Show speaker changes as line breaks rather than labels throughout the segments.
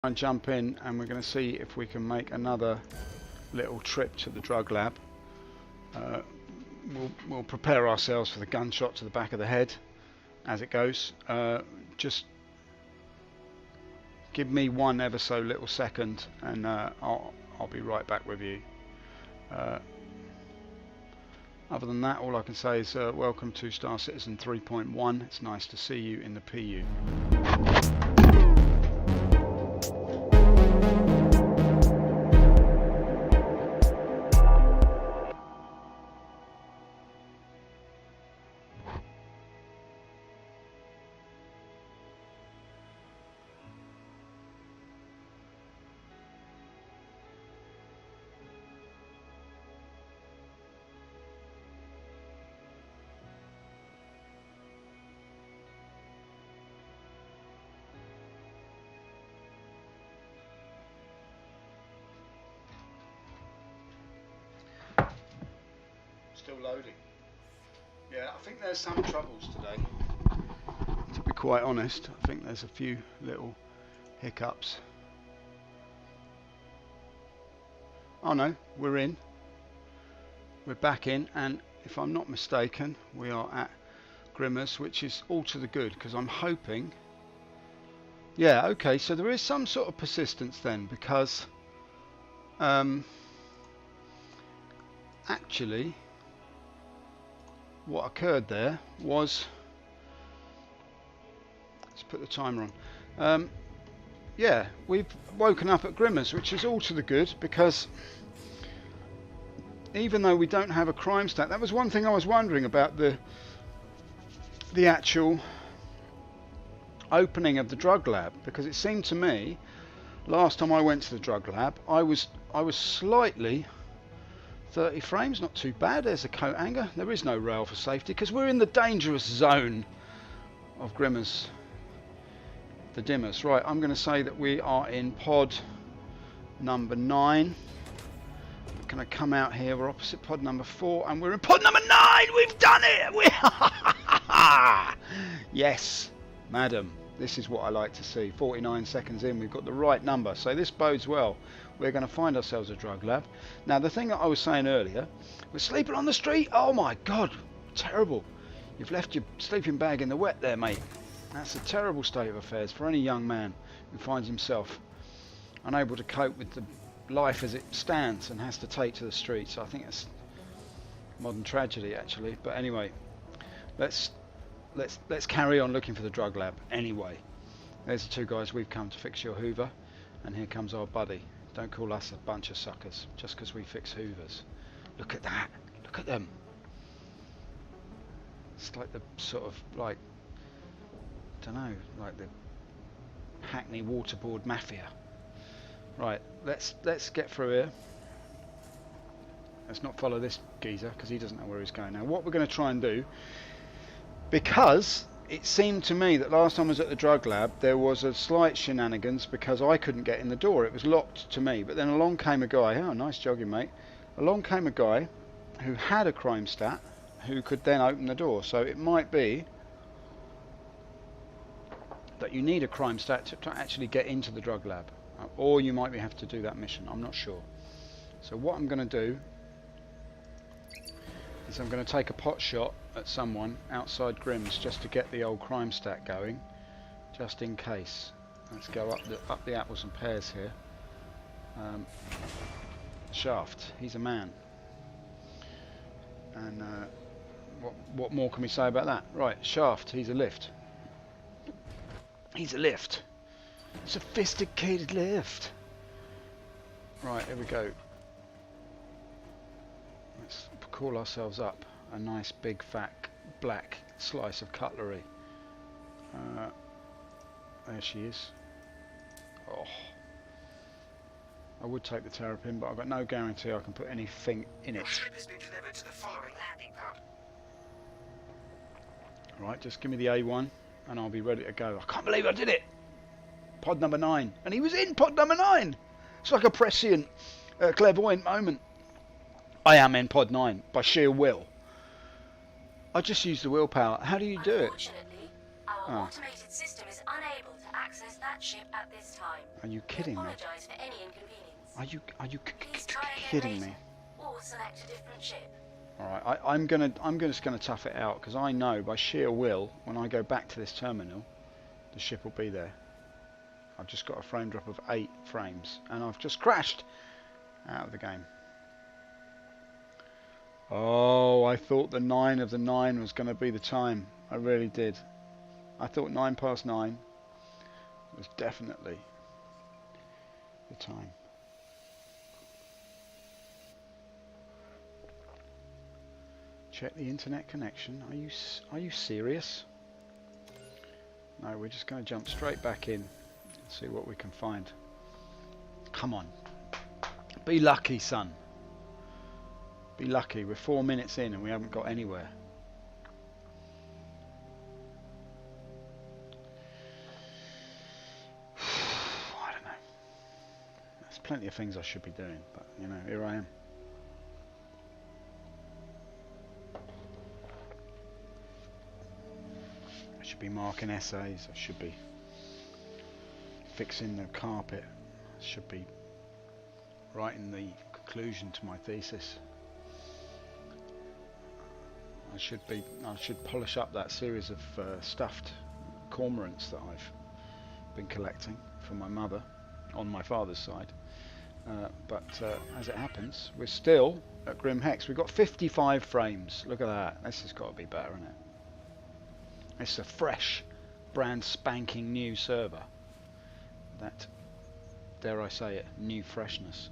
And jump in, and we're going to see if we can make another little trip to the drug lab. We'll prepare ourselves for the gunshot to the back of the head as it goes. Just give me one ever so little second, and I'll be right back with you. Other than that, all I can say is welcome to Star Citizen 3.1. It's nice to see you in the PU. Still loading. Yeah, I think there's some troubles today. To be quite honest, I think there's a few little hiccups. Oh no, we're in. We're back in, and if I'm not mistaken, we are at Grimace, which is all to the good, because I'm hoping... Yeah, okay, so there is some sort of persistence then, because... actually... what occurred there was, let's put the timer on, yeah, we've woken up at Grimace, which is all to the good, because even though we don't have a crime stat, that was one thing I was wondering about the actual opening of the drug lab, because it seemed to me last time I went to the drug lab I was slightly 30 frames, not too bad. There's a coat hanger. There is no rail for safety because we're in the dangerous zone of Grimace, the Dimmers. Right, I'm going to say that we are in pod number 9. We're going to come out here. We're opposite pod number 4, and we're in pod number 9. We've done it. Yes, madam. This is what I like to see. 49 seconds in, we've got the right number, so this bodes well. We're going to find ourselves a drug lab. Now, the thing that I was saying earlier, we're sleeping on the street. Oh my God, terrible. You've left your sleeping bag in the wet there, mate. That's a terrible state of affairs for any young man who finds himself unable to cope with the life as it stands and has to take to the streets. I think it's modern tragedy, actually. But anyway, let's carry on looking for the drug lab. Anyway, there's the two guys. We've come to fix your Hoover, and here comes our buddy. Don't call us a bunch of suckers just because we fix Hoovers. Look at that. Look at them. It's like the sort of like, don't know, like the Hackney waterboard mafia. Right, let's get through here. Let's not follow this geezer because he doesn't know where he's going. Now, what we're going to try and do, because it seemed to me that last time I was at the drug lab there was a slight shenanigans because I couldn't get in the door. It was locked to me, but then along came a guy. Oh, nice jogging, mate. Along came a guy who had a crime stat who could then open the door. So it might be that you need a crime stat to actually get into the drug lab, or you might have to do that mission. I'm not sure. So what I'm going to do is I'm going to take a pot shot at someone outside Grimm's just to get the old crime stat going, just in case. Let's go up the apples and pears here. Shaft, he's a man. And what more can we say about that? Right, Shaft, he's a lift. He's a lift. Sophisticated lift. Right, here we go. Let's call ourselves up a nice big fat black slice of cutlery. There she is. Oh, I would take the terrapin, but I've got no guarantee I can put anything in it. Right, just give me the A1 and I'll be ready to go. I can't believe I did it. Pod number 9, and he was in pod number 9. It's like a prescient, clairvoyant moment. I am in pod 9 by sheer will. I just used the willpower. How do you do it?
Unfortunately, our automated system is unable to access that ship at this time.
Are you kidding me?
Apologize for any inconvenience.
Are you
Please try again
kidding
later,
me?
or select a different ship.
All right, I'm just gonna tough it out because I know by sheer will when I go back to this terminal, the ship will be there. I've just got a frame drop of 8 frames, and I've just crashed out of the game. Oh, I thought the 9 of the 9 was going to be the time. I really did. I thought 9 past 9 was definitely the time. Check the internet connection. Are you serious? No, we're just going to jump straight back in and see what we can find. Come on. Be lucky, son. Be lucky. We're 4 minutes in and we haven't got anywhere. I don't know. There's plenty of things I should be doing, but you know, here I am. I should be marking essays. I should be fixing the carpet. I should be writing the conclusion to my thesis. I should polish up that series of stuffed cormorants that I've been collecting for my mother on my father's side. But as it happens, we're still at Grim Hex. We've got 55 frames. Look at that. This has got to be better, isn't it? It's a fresh, brand spanking new server. That, dare I say it, new freshness.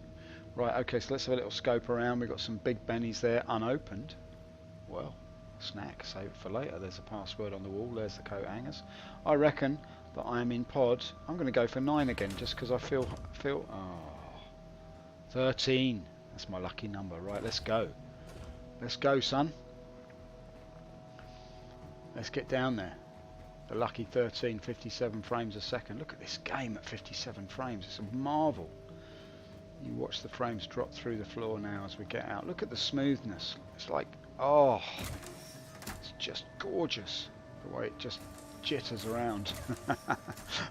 Right, okay, so let's have a little scope around. We've got some big bennies there, unopened. Well, snack, save it for later. There's a password on the wall. There's the coat hangers. I reckon that I am in pod. I'm going to go for 9 again, just because I feel. Oh, 13. That's my lucky number. Right, let's go. Let's go, son. Let's get down there. The lucky 13, 57 frames a second. Look at this game at 57 frames. It's a marvel. You watch the frames drop through the floor now as we get out. Look at the smoothness. It's like, oh, it's just gorgeous. The way it just jitters around.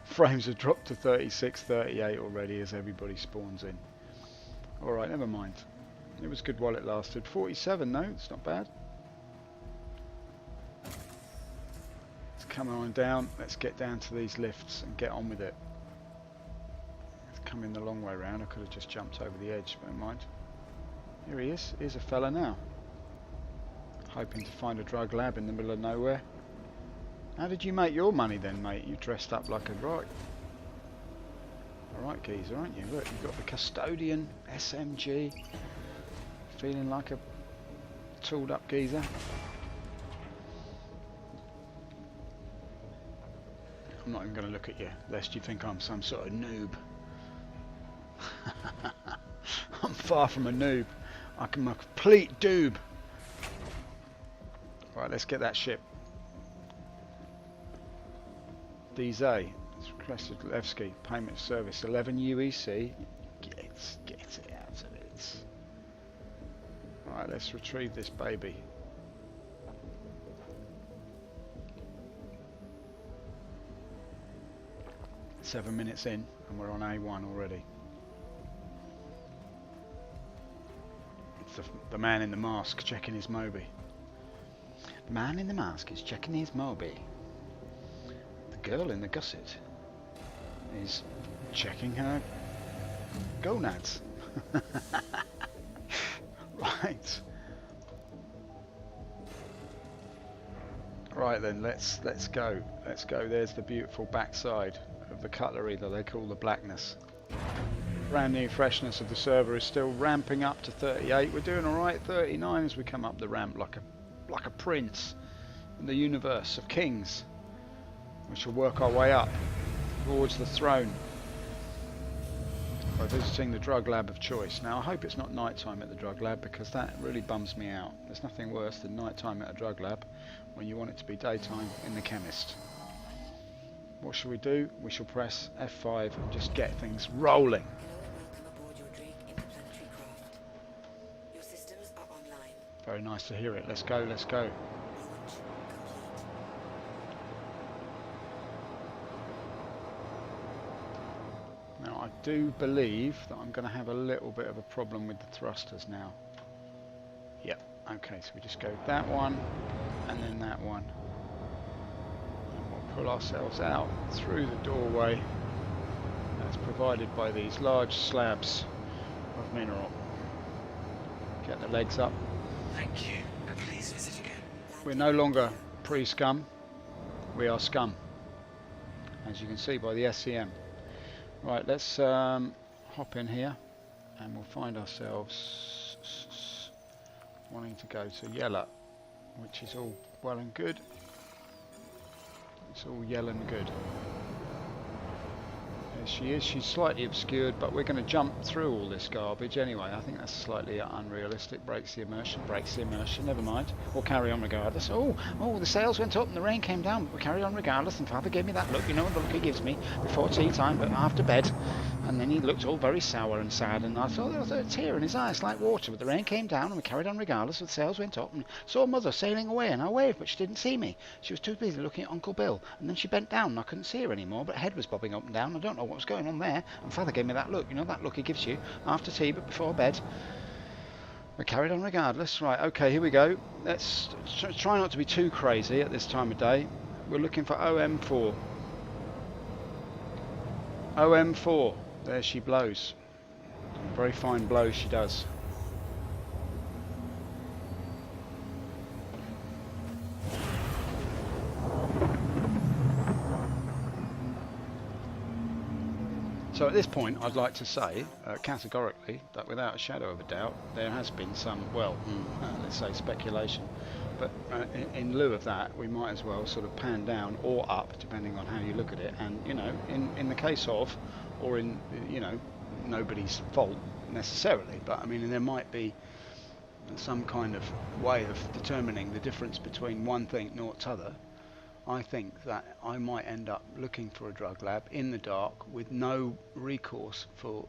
Frames have dropped to 36, 38 already as everybody spawns in. Alright, never mind. It was good while it lasted. 47, no, it's not bad. Coming on down, let's get down to these lifts and get on with it. It's coming the long way round. I could have just jumped over the edge, but never mind. Here he is. Here's a fella now. Hoping to find a drug lab in the middle of nowhere. How did you make your money then, mate? You dressed up like a right geezer, aren't you? Look, you've got the custodian SMG. Feeling like a tooled up geezer. I'm not even going to look at you, lest you think I'm some sort of noob. I'm far from a noob. I'm a complete doob. Right, let's get that ship. DZ, Levski, payment service, 11 UEC. Get it out of it. Right, let's retrieve this baby. Seven minutes in and we're on A1 already. It's the man in the mask checking his Moby. The man in the mask is checking his Moby. The girl in the gusset is checking her gonads. Right. Right then, let's go. Let's go. There's the beautiful backside of the cutlery that they call the blackness. Brand new freshness of the server is still ramping up to 38. We're doing alright, 39 as we come up the ramp like a prince in the universe of kings. We shall work our way up towards the throne by visiting the drug lab of choice. Now I hope it's not night time at the drug lab, because that really bums me out. There's nothing worse than night time at a drug lab when you want it to be daytime in the chemist. What shall we do? We shall press F5 and just get things rolling.
Your systems are online.
Very nice to hear it. Let's go, let's go. do believe that I'm going to have a little bit of a problem with the thrusters now. Yep, okay, so we just go that one, and then that one. And we'll pull ourselves out through the doorway that's provided by these large slabs of mineral. Get the legs up.
Thank you, and please visit again.
We're no longer pre-scum, we are scum, as you can see by the SCM. Right, let's hop in here and we'll find ourselves wanting to go to yellow, which is all well and good. It's all yellow and good. There she is. She's slightly obscured, but we're going to jump through all this garbage anyway. I think that's slightly unrealistic. Breaks the immersion, never mind. We'll carry on regardless. Oh, the sails went up and the rain came down, but we'll carry on regardless. And Father gave me that look, you know the look he gives me before tea time, but after bed. And then he looked all very sour and sad, and I saw there was a tear in his eyes like water, but the rain came down and we carried on regardless. The sails went up and saw Mother sailing away, and I waved, but she didn't see me. She was too busy looking at Uncle Bill, and then she bent down and I couldn't see her anymore, but her head was bobbing up and down. I don't know what was going on there, and Father gave me that look, you know that look he gives you after tea but before bed. We carried on regardless. Right, okay, here we go. Let's try not to be too crazy at this time of day. We're looking for OM4. OM4. There she blows. Very fine blow she does. So at this point I'd like to say categorically that without a shadow of a doubt there has been some, well, let's say speculation, but in lieu of that we might as well sort of pan down or up depending on how you look at it, and you know, in the case of, or in, you know, nobody's fault necessarily, but I mean there might be some kind of way of determining the difference between one thing nor t'other. I think that I might end up looking for a drug lab in the dark with no recourse for,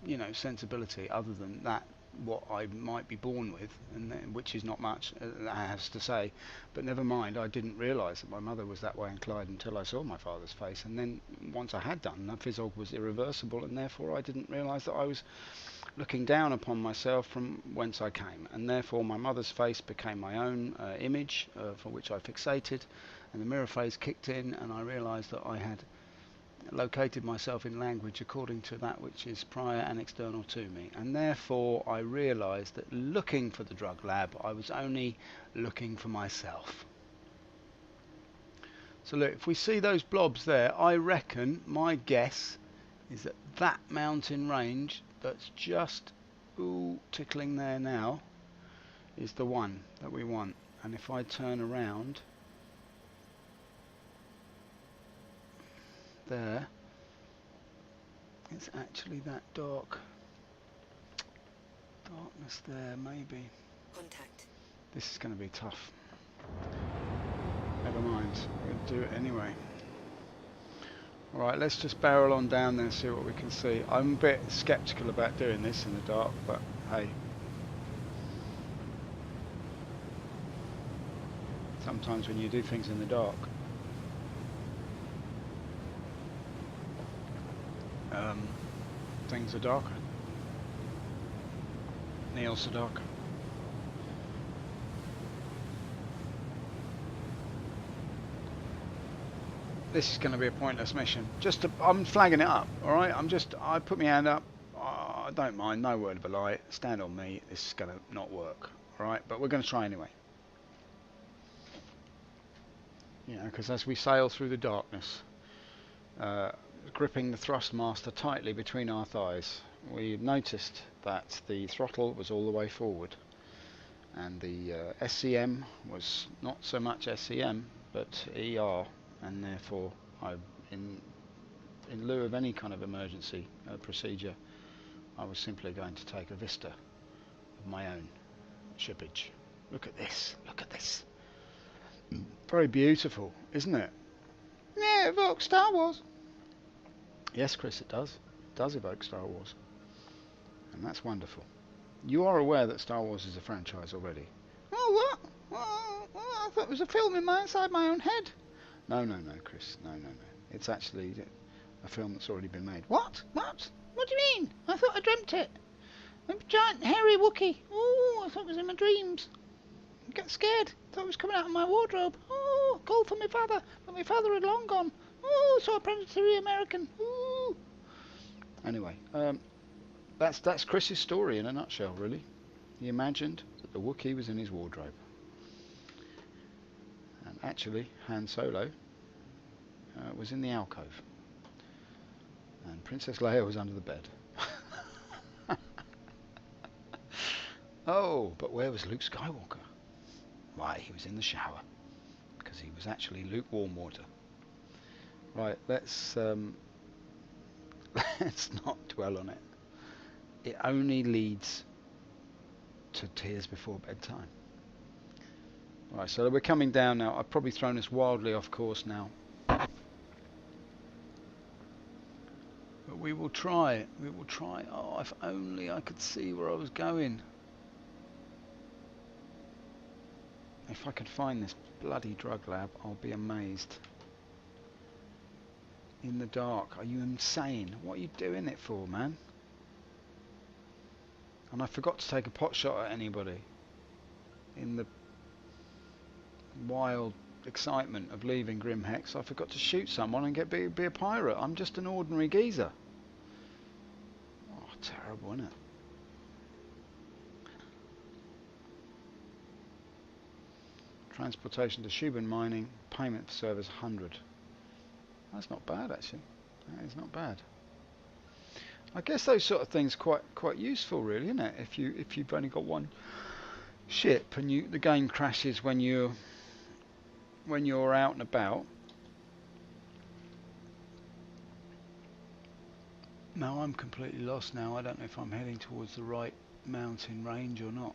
you know, sensibility other than that what I might be born with, and which is not much, I have to say. But never mind, I didn't realise that my mother was that way inclined until I saw my father's face, and then once I had done, that physog was irreversible, and therefore I didn't realise that I was looking down upon myself from whence I came, and therefore my mother's face became my own image for which I fixated, and the mirror phase kicked in, and I realised that I had located myself in language according to that which is prior and external to me, and therefore I realised that looking for the drug lab I was only looking for myself. So look, if we see those blobs there, I reckon, my guess is that that mountain range that's just tickling there now is the one that we want. And if I turn around there, it's actually that darkness there, maybe.
Contact.
This is going to be tough. Never mind, we'll do it anyway. Alright, let's just barrel on down there and see what we can see. I'm a bit sceptical about doing this in the dark, but hey. Sometimes when you do things in the dark, things are darker. Neil Sedaka. This is going to be a pointless mission. I'm flagging it up, alright? I put my hand up. I don't mind, no word of a lie. Stand on me, this is going to not work, alright? But we're going to try anyway. You know, because as we sail through the darkness, gripping the thrust master tightly between our thighs, we noticed that the throttle was all the way forward, and the SCM was not so much SCM but ER, and therefore in lieu of any kind of emergency procedure, I was simply going to take a vista of my own shippage. Look at this, look at this. Very beautiful, isn't it? Yeah, it evokes Star Wars. Yes, Chris, it does. It does evoke Star Wars. And that's wonderful. You are aware that Star Wars is a franchise already? Oh, what? I thought it was a film inside my own head. No, Chris. No. It's actually a film that's already been made. What? What? What do you mean? I thought I dreamt it. A giant hairy Wookiee. Oh, I thought it was in my dreams. I got scared. Thought it was coming out of my wardrobe. Oh, called for my father, but my father had long gone. Oh, saw a predatory American. Ooh. Anyway, that's Chris's story in a nutshell, really. He imagined that the Wookiee was in his wardrobe. And actually, Han Solo was in the alcove. And Princess Leia was under the bed. Oh, but where was Luke Skywalker? Why, he was in the shower. Because he was actually lukewarm water. Right, let's let's not dwell on it. It only leads to tears before bedtime. Right, so we're coming down now. I've probably thrown us wildly off course now. But we will try it. We will try. Oh, if only I could see where I was going. If I could find this bloody drug lab, I'll be amazed. In the dark. Are you insane? What are you doing it for, man? And I forgot to take a pot shot at anybody. In the wild excitement of leaving Grim Hex, I forgot to shoot someone and be a pirate. I'm just an ordinary geezer. Oh, terrible, isn't it? Transportation to Shubin mining, payment for service 100. That's not bad, actually. That is not bad. I guess those sort of things quite useful, really, isn't it? If you've only got one ship and the game crashes when you're out and about. Now I'm completely lost now. I don't know if I'm heading towards the right mountain range or not.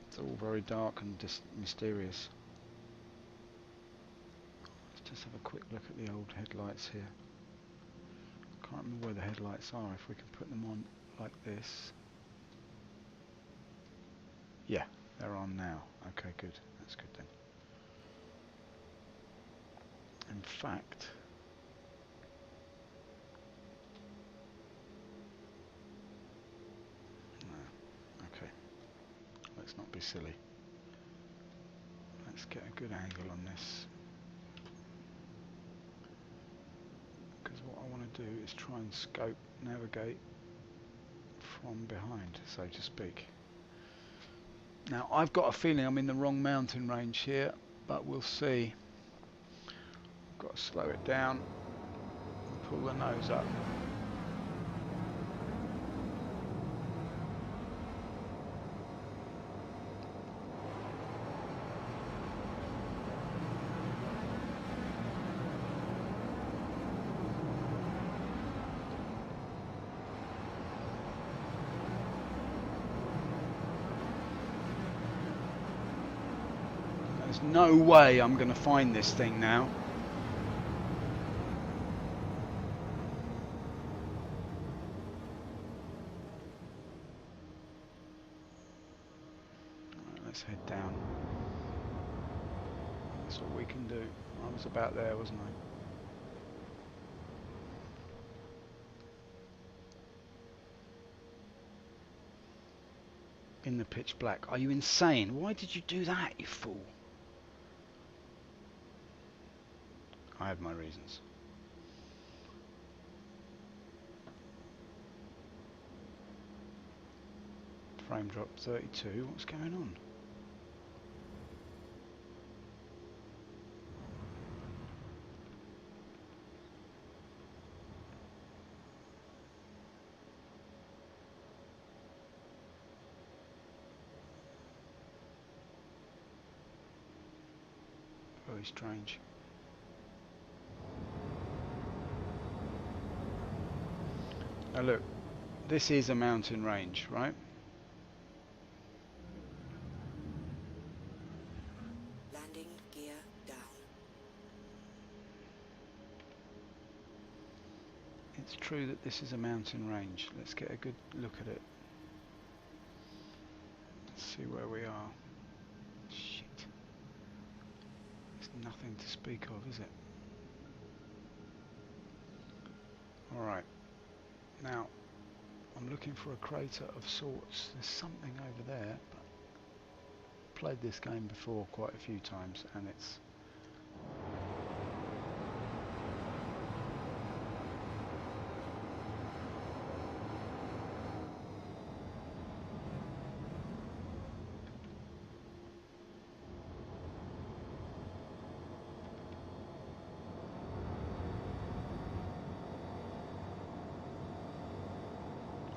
It's all very dark and just mysterious. Let's just have a quick look at the old headlights here. Can't remember where the headlights are. If we can put them on like this. Yeah, they're on now. Okay, good. That's good then. In fact, no. Okay. Let's not be silly. Let's get a good angle on this. Because what I want to do is try and navigate from behind, so to speak. Now, I've got a feeling I'm in the wrong mountain range here, but we'll see. I've got to slow it down and pull the nose up. There's no way I'm going to find this thing now. Right, let's head down. That's what we can do. I was about there, wasn't I? In the pitch black. Are you insane? Why did you do that, you fool? I had my reasons. Frame drop 32. What's going on? Very strange. Now look, this is a mountain range, right?
Landing gear down.
It's true that this is a mountain range. Let's get a good look at it. Let's see where we are. Shit. There's nothing to speak of, is it? Alright, now I'm looking for a crater of sorts. There's something over there, but I've played this game before quite a few times and it's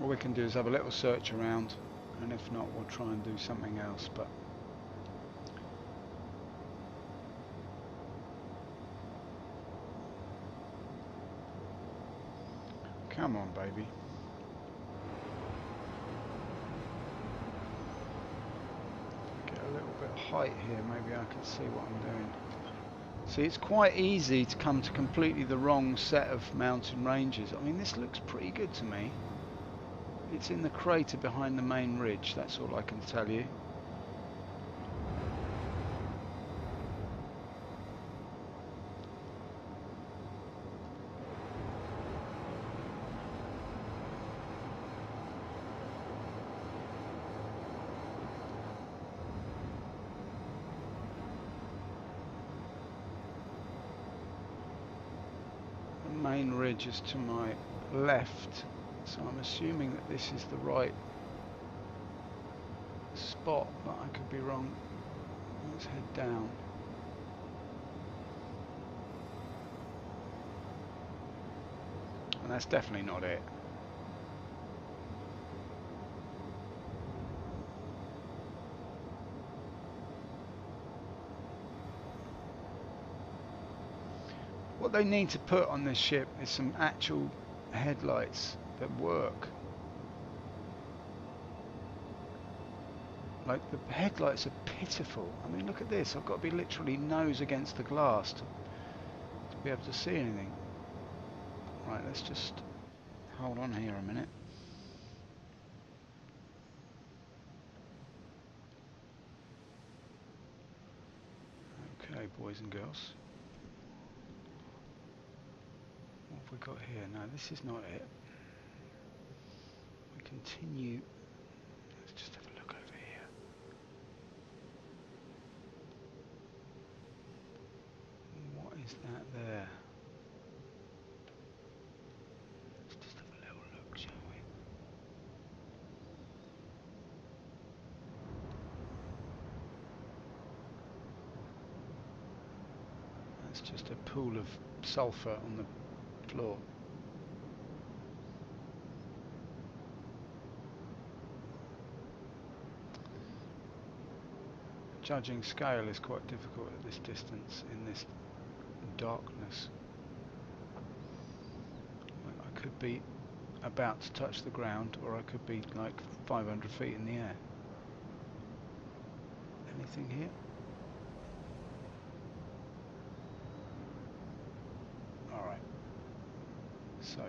all we can do is have a little search around, and if not we'll try and do something else. But come on, baby. Get a little bit of height here, maybe I can see what I'm doing. See, it's quite easy to come to completely the wrong set of mountain ranges. I mean, this looks pretty good to me. It's in the crater behind the main ridge, that's all I can tell you. The main ridge is to my left. So I'm assuming that this is the right spot, but I could be wrong. Let's head down. And that's definitely not it. What they need to put on this ship is some actual headlights that work. Like, the headlights are pitiful. I mean, look at this. I've got to be literally nose against the glass to be able to see anything. Right, let's just hold on here a minute. Okay, boys and girls. What have we got here? No, this is not it. We continue. Let's just have a look over here. What is that there? Let's just have a little look, shall we? That's just a pool of sulphur on the floor. Judging scale is quite difficult at this distance, in this darkness. I could be about to touch the ground, or I could be like 500 feet in the air. Anything here? Alright. So.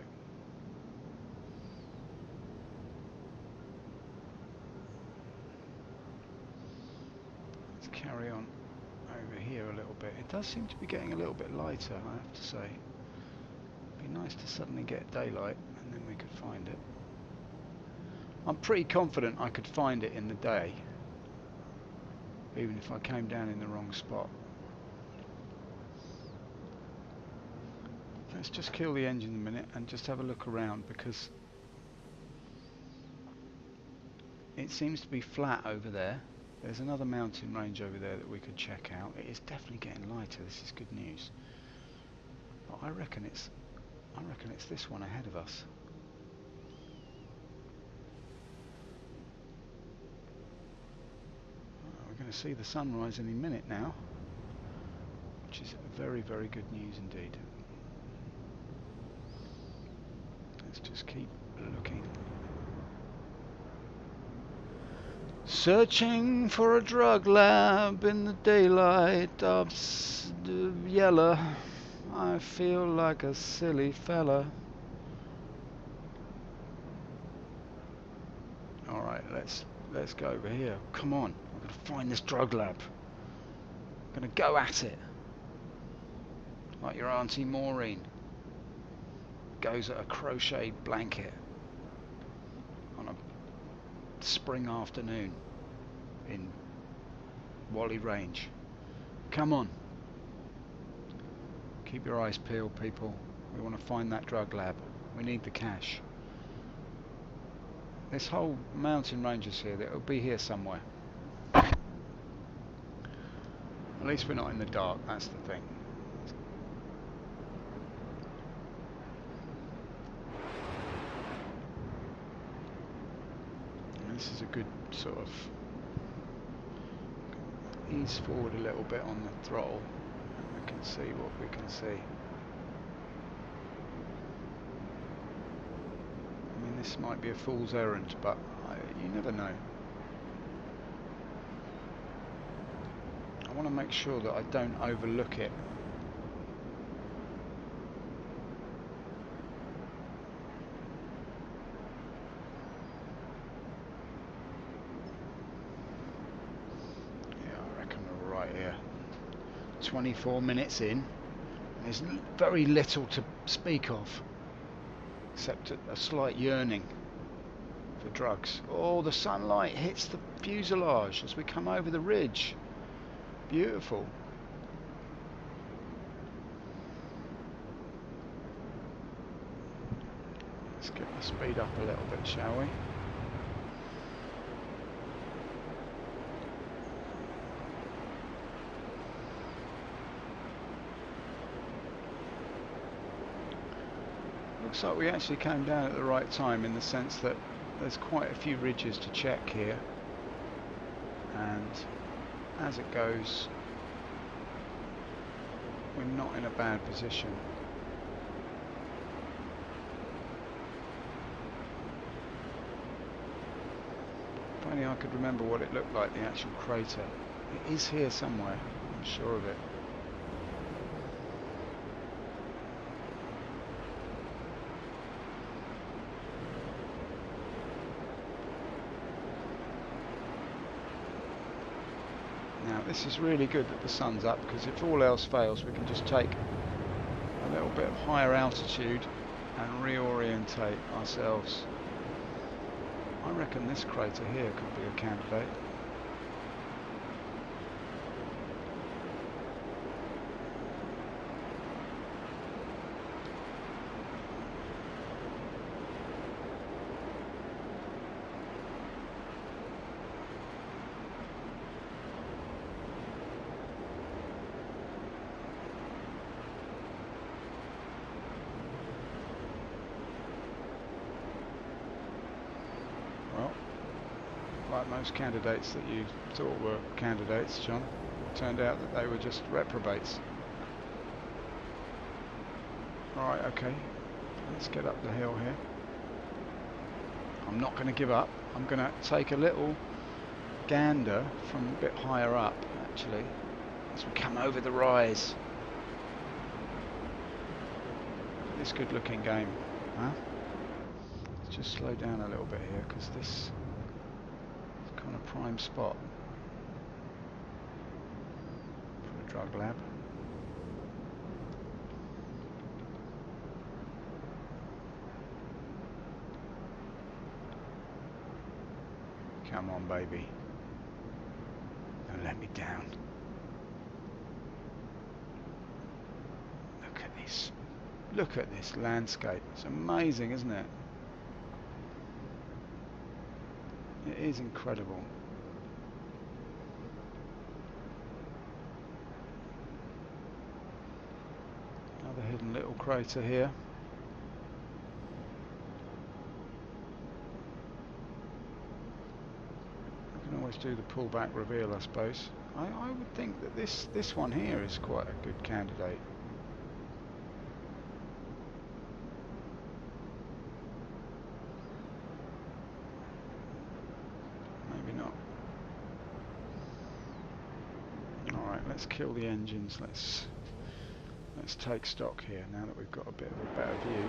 Let's carry on over here a little bit. It does seem to be getting a little bit lighter, I have to say. It'd be nice to suddenly get daylight and then we could find it. I'm pretty confident I could find it in the day, even if I came down in the wrong spot. Let's just kill the engine a minute and just have a look around, because it seems to be flat over there. There's another mountain range over there that we could check out. It is definitely getting lighter. This is good news. But I reckon it's this one ahead of us. We're going to see the sunrise any minute now, which is very, very good news indeed. Let's just keep looking. Searching for a drug lab in the daylight of yellow. I feel like a silly fella. Alright, let's go over here. Come on, I've got to find this drug lab. I'm gonna go at it. Like your Auntie Maureen. goes at a crochet blanket on a spring afternoon in Wally Range. Come on. Keep your eyes peeled, people. We want to find that drug lab. We need the cash. This whole mountain range is here. It'll be here somewhere. At least we're not in the dark, that's the thing. And this is a good sort of ease forward a little bit on the throttle. We can see what we can see. I mean, this might be a fool's errand, but you never know. I want to make sure that I don't overlook it. Yeah, I reckon we're right here. 24 minutes in. There's very little to speak of, except a slight yearning for drugs. Oh, the sunlight hits the fuselage as we come over the ridge. Beautiful. Let's get the speed up a little bit, shall we? Looks like we actually came down at the right time, in the sense that there's quite a few ridges to check here, and as it goes, we're not in a bad position. If only I could remember what it looked like, the actual crater. It is here somewhere, I'm sure of it. Now this is really good that the sun's up, because if all else fails we can just take a little bit of higher altitude and reorientate ourselves. I reckon this crater here could be a candidate. Like most candidates that you thought were candidates, John, it turned out that they were just reprobates. Alright, okay, let's get up the hill here. I'm not going to give up. I'm going to take a little gander from a bit higher up, actually, as we come over the rise. Look at this good looking game, huh? Let's just slow down a little bit here, because this kind of prime spot for a drug lab. Come on, baby, don't let me down. Look at this. Look at this landscape. It's amazing, isn't it? It is incredible. Another hidden little crater here. I can always do the pullback reveal, I suppose. I would think that this one here is quite a good candidate. Maybe not. Alright, let's kill the engines. Let's take stock here now that we've got a bit of a better view.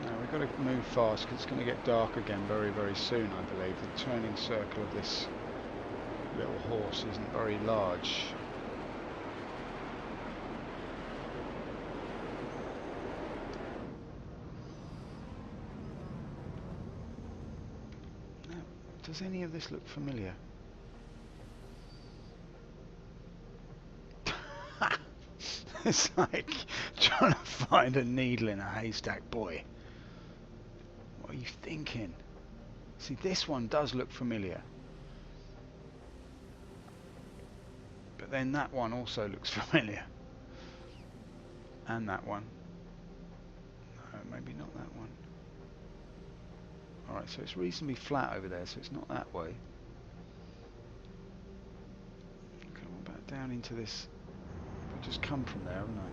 Now we've got to move fast, because it's going to get dark again very, very soon, I believe. The turning circle of this little horse isn't very large. Does any of this look familiar? It's like trying to find a needle in a haystack, boy. What are you thinking? See, this one does look familiar. But then that one also looks familiar. And that one. No, maybe not that one. Alright, so it's reasonably flat over there, so it's not that way. Okay, what about down into this? I've just come from there, haven't I?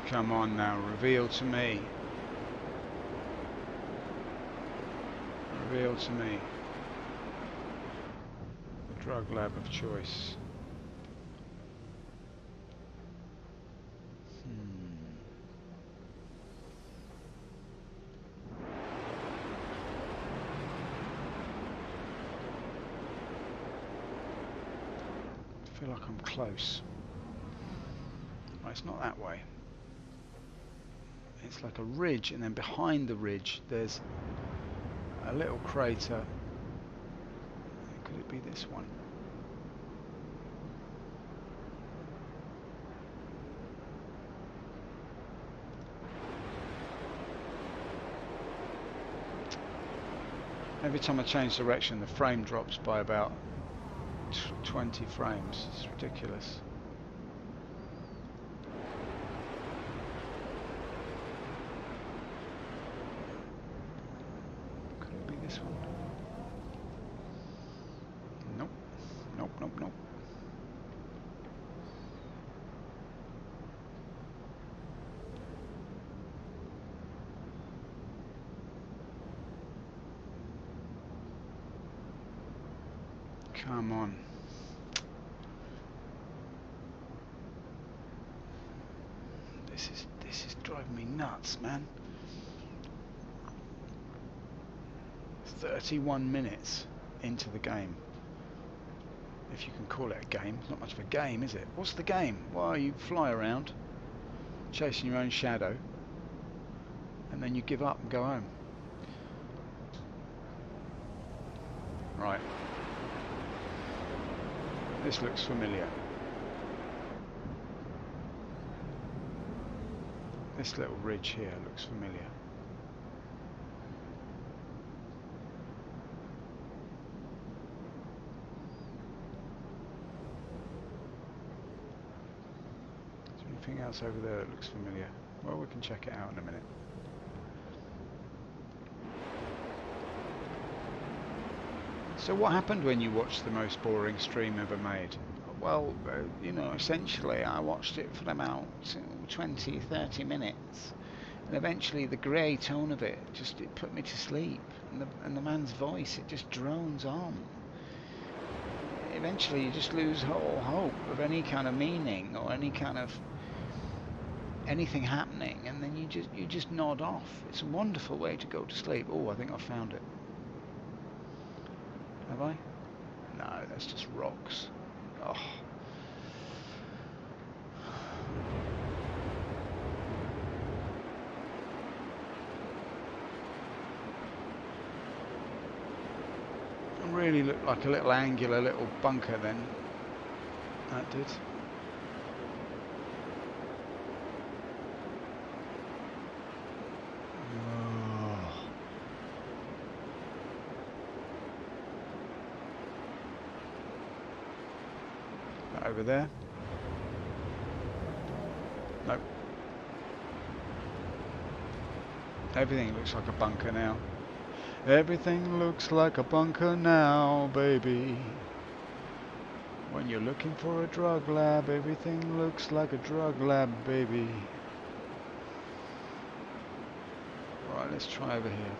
Come on now, reveal to me. Reveal to me. The drug lab of choice. I feel like I'm close. Right, it's not that way. It's like a ridge, and then behind the ridge there's a little crater. Could it be this one? Every time I change direction, the frame drops by about 20 frames. It's ridiculous. This one. Nope. Nope, nope, nope. Come on. This is driving me nuts, man. 31 minutes into the game, if you can call it a game. It's not much of a game, is it? What's the game? Well, you fly around chasing your own shadow and then you give up and go home. Right, this looks familiar. This little ridge here looks familiar. Anything else over there that looks familiar? Well, we can check it out in a minute. So what happened when you watched the most boring stream ever made? Well, you know, essentially I watched it for about 20-30 minutes, and eventually the grey tone of it put me to sleep, and the man's voice, it just drones on. Eventually you just lose all hope of any kind of meaning or any kind of anything happening, and then you just nod off. It's a wonderful way to go to sleep. Oh, I think I found it. Have I? No, that's just rocks. Oh. It really looked like a little angular little bunker then. That did. Over there? Nope. Everything looks like a bunker now. Everything looks like a bunker now, baby. When you're looking for a drug lab, everything looks like a drug lab, baby. let's try over here.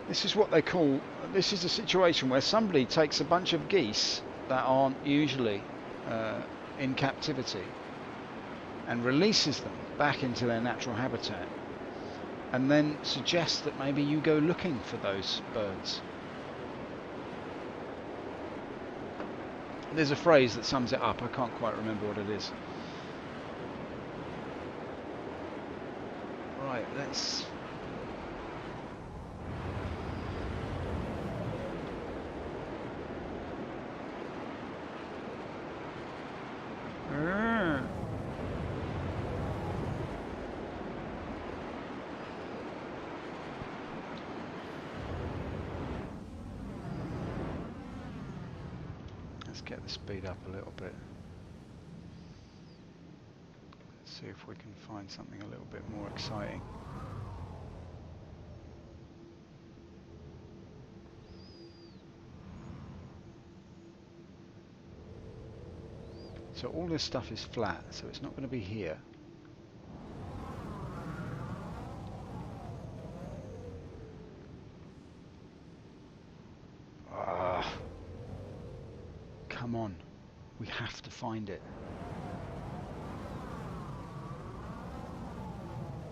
This is what they call, this is a situation where somebody takes a bunch of geese that aren't usually in captivity and releases them back into their natural habitat, and then suggests that maybe you go looking for those birds. There's a phrase that sums it up. I can't quite remember what it is. Right, let's... Let's get the speed up a little bit. Let's see if we can find something a little bit more exciting. So all this stuff is flat, so it's not going to be here. Come on, we have to find it.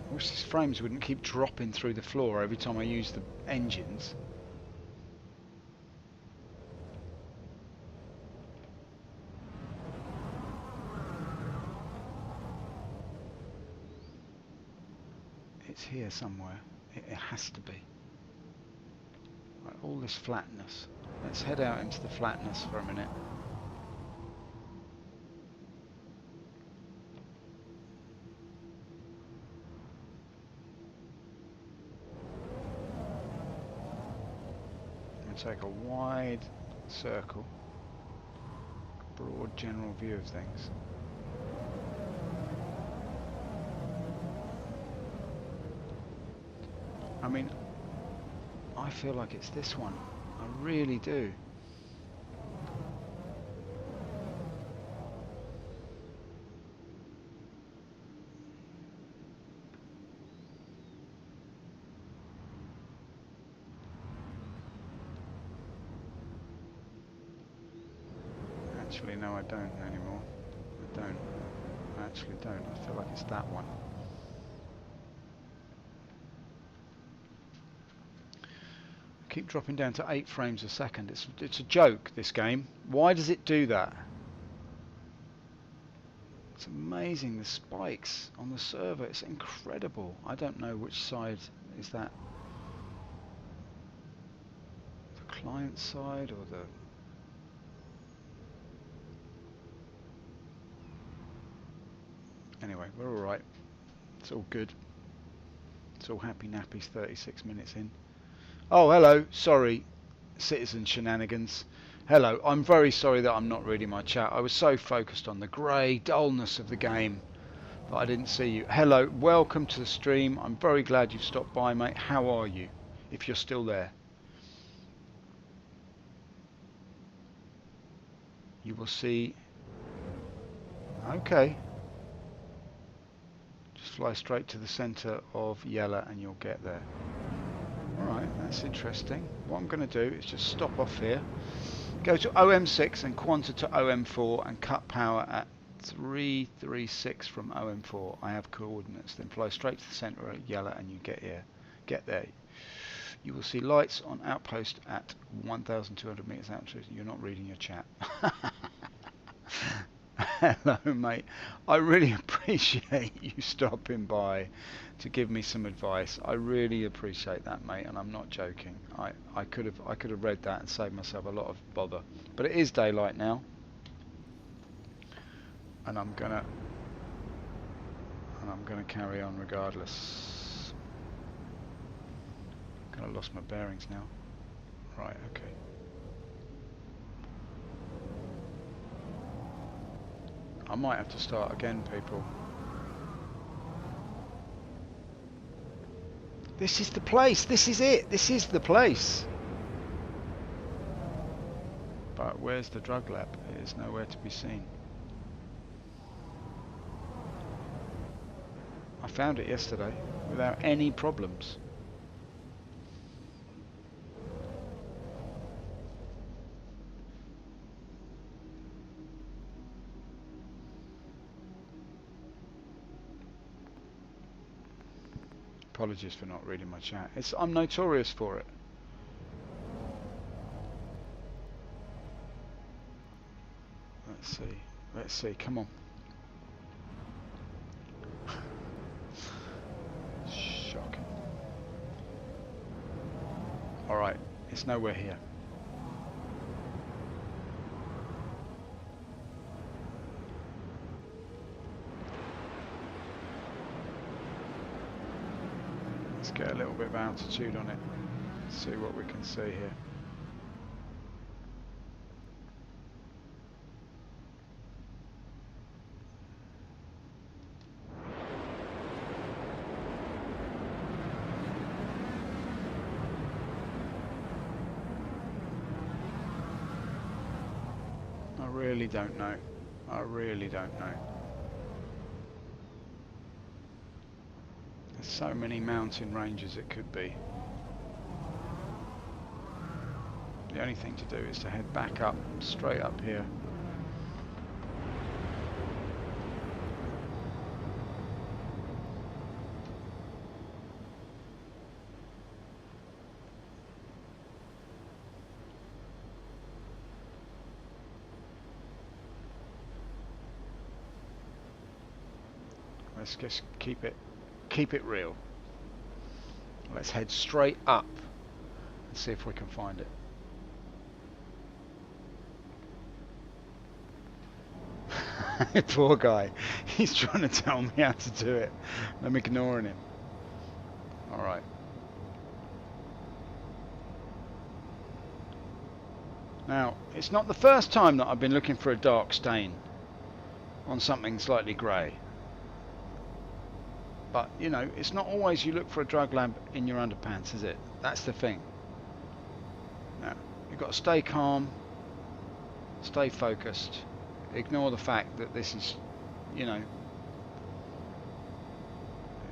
I wish these frames wouldn't keep dropping through the floor every time I use the engines. It's here somewhere. It has to be. Right, all this flatness. Let's head out into the flatness for a minute. Take a wide circle, broad general view of things. I mean, I feel like it's this one. I really do. Actually, no, I don't anymore. I don't. I actually don't. I feel like it's that one. Keep dropping down to 8 frames a second. It's a joke, this game. Why does it do that? It's amazing, the spikes on the server. It's incredible. I don't know which side is that. The client side or the... Anyway, we're alright. It's all good. It's all happy nappies 36 minutes in. Oh, hello. Sorry, citizen shenanigans. Hello. I'm very sorry that I'm not reading my chat. I was so focused on the grey dullness of the game that I didn't see you. Hello. Welcome to the stream. I'm very glad you've stopped by, mate. How are you? If you're still there. You will see... Okay. Just fly straight to the centre of Yella and you'll get there. Alright, that's interesting. What I'm going to do is just stop off here, go to OM6 and quanta to OM4 and cut power at 336 from OM4. I have coordinates. Then fly straight to the centre of Yella and you get here. Get there. You will see lights on outpost at 1,200 metres altitude. You're not reading your chat. Hello, mate. I really appreciate you stopping by to give me some advice. I really appreciate that, mate, and I'm not joking. I could have read that and saved myself a lot of bother. But it is daylight now, and I'm gonna carry on regardless. Kind of lost my bearings now. Right, okay. I might have to start again, people. This is the place. This is it. This is the place. But where's the drug lab? It is nowhere to be seen. I found it yesterday without any problems. Apologies for not reading my chat. I'm notorious for it. Let's see, come on. Shocking. Alright, it's nowhere here. Let's get a little bit of altitude on it. See what we can see here. I really don't know. I really don't know. There's so many mountain ranges it could be. The only thing to do is to head back up, straight up here. Let's just keep it real. Let's head straight up and see if we can find it. Poor guy. He's trying to tell me how to do it. I'm ignoring him. Alright. Now, it's not the first time that I've been looking for a dark stain on something slightly grey. But, you know, it's not always you look for a drug lab in your underpants, is it? That's the thing. Now, you've got to stay calm, stay focused, ignore the fact that this is, you know,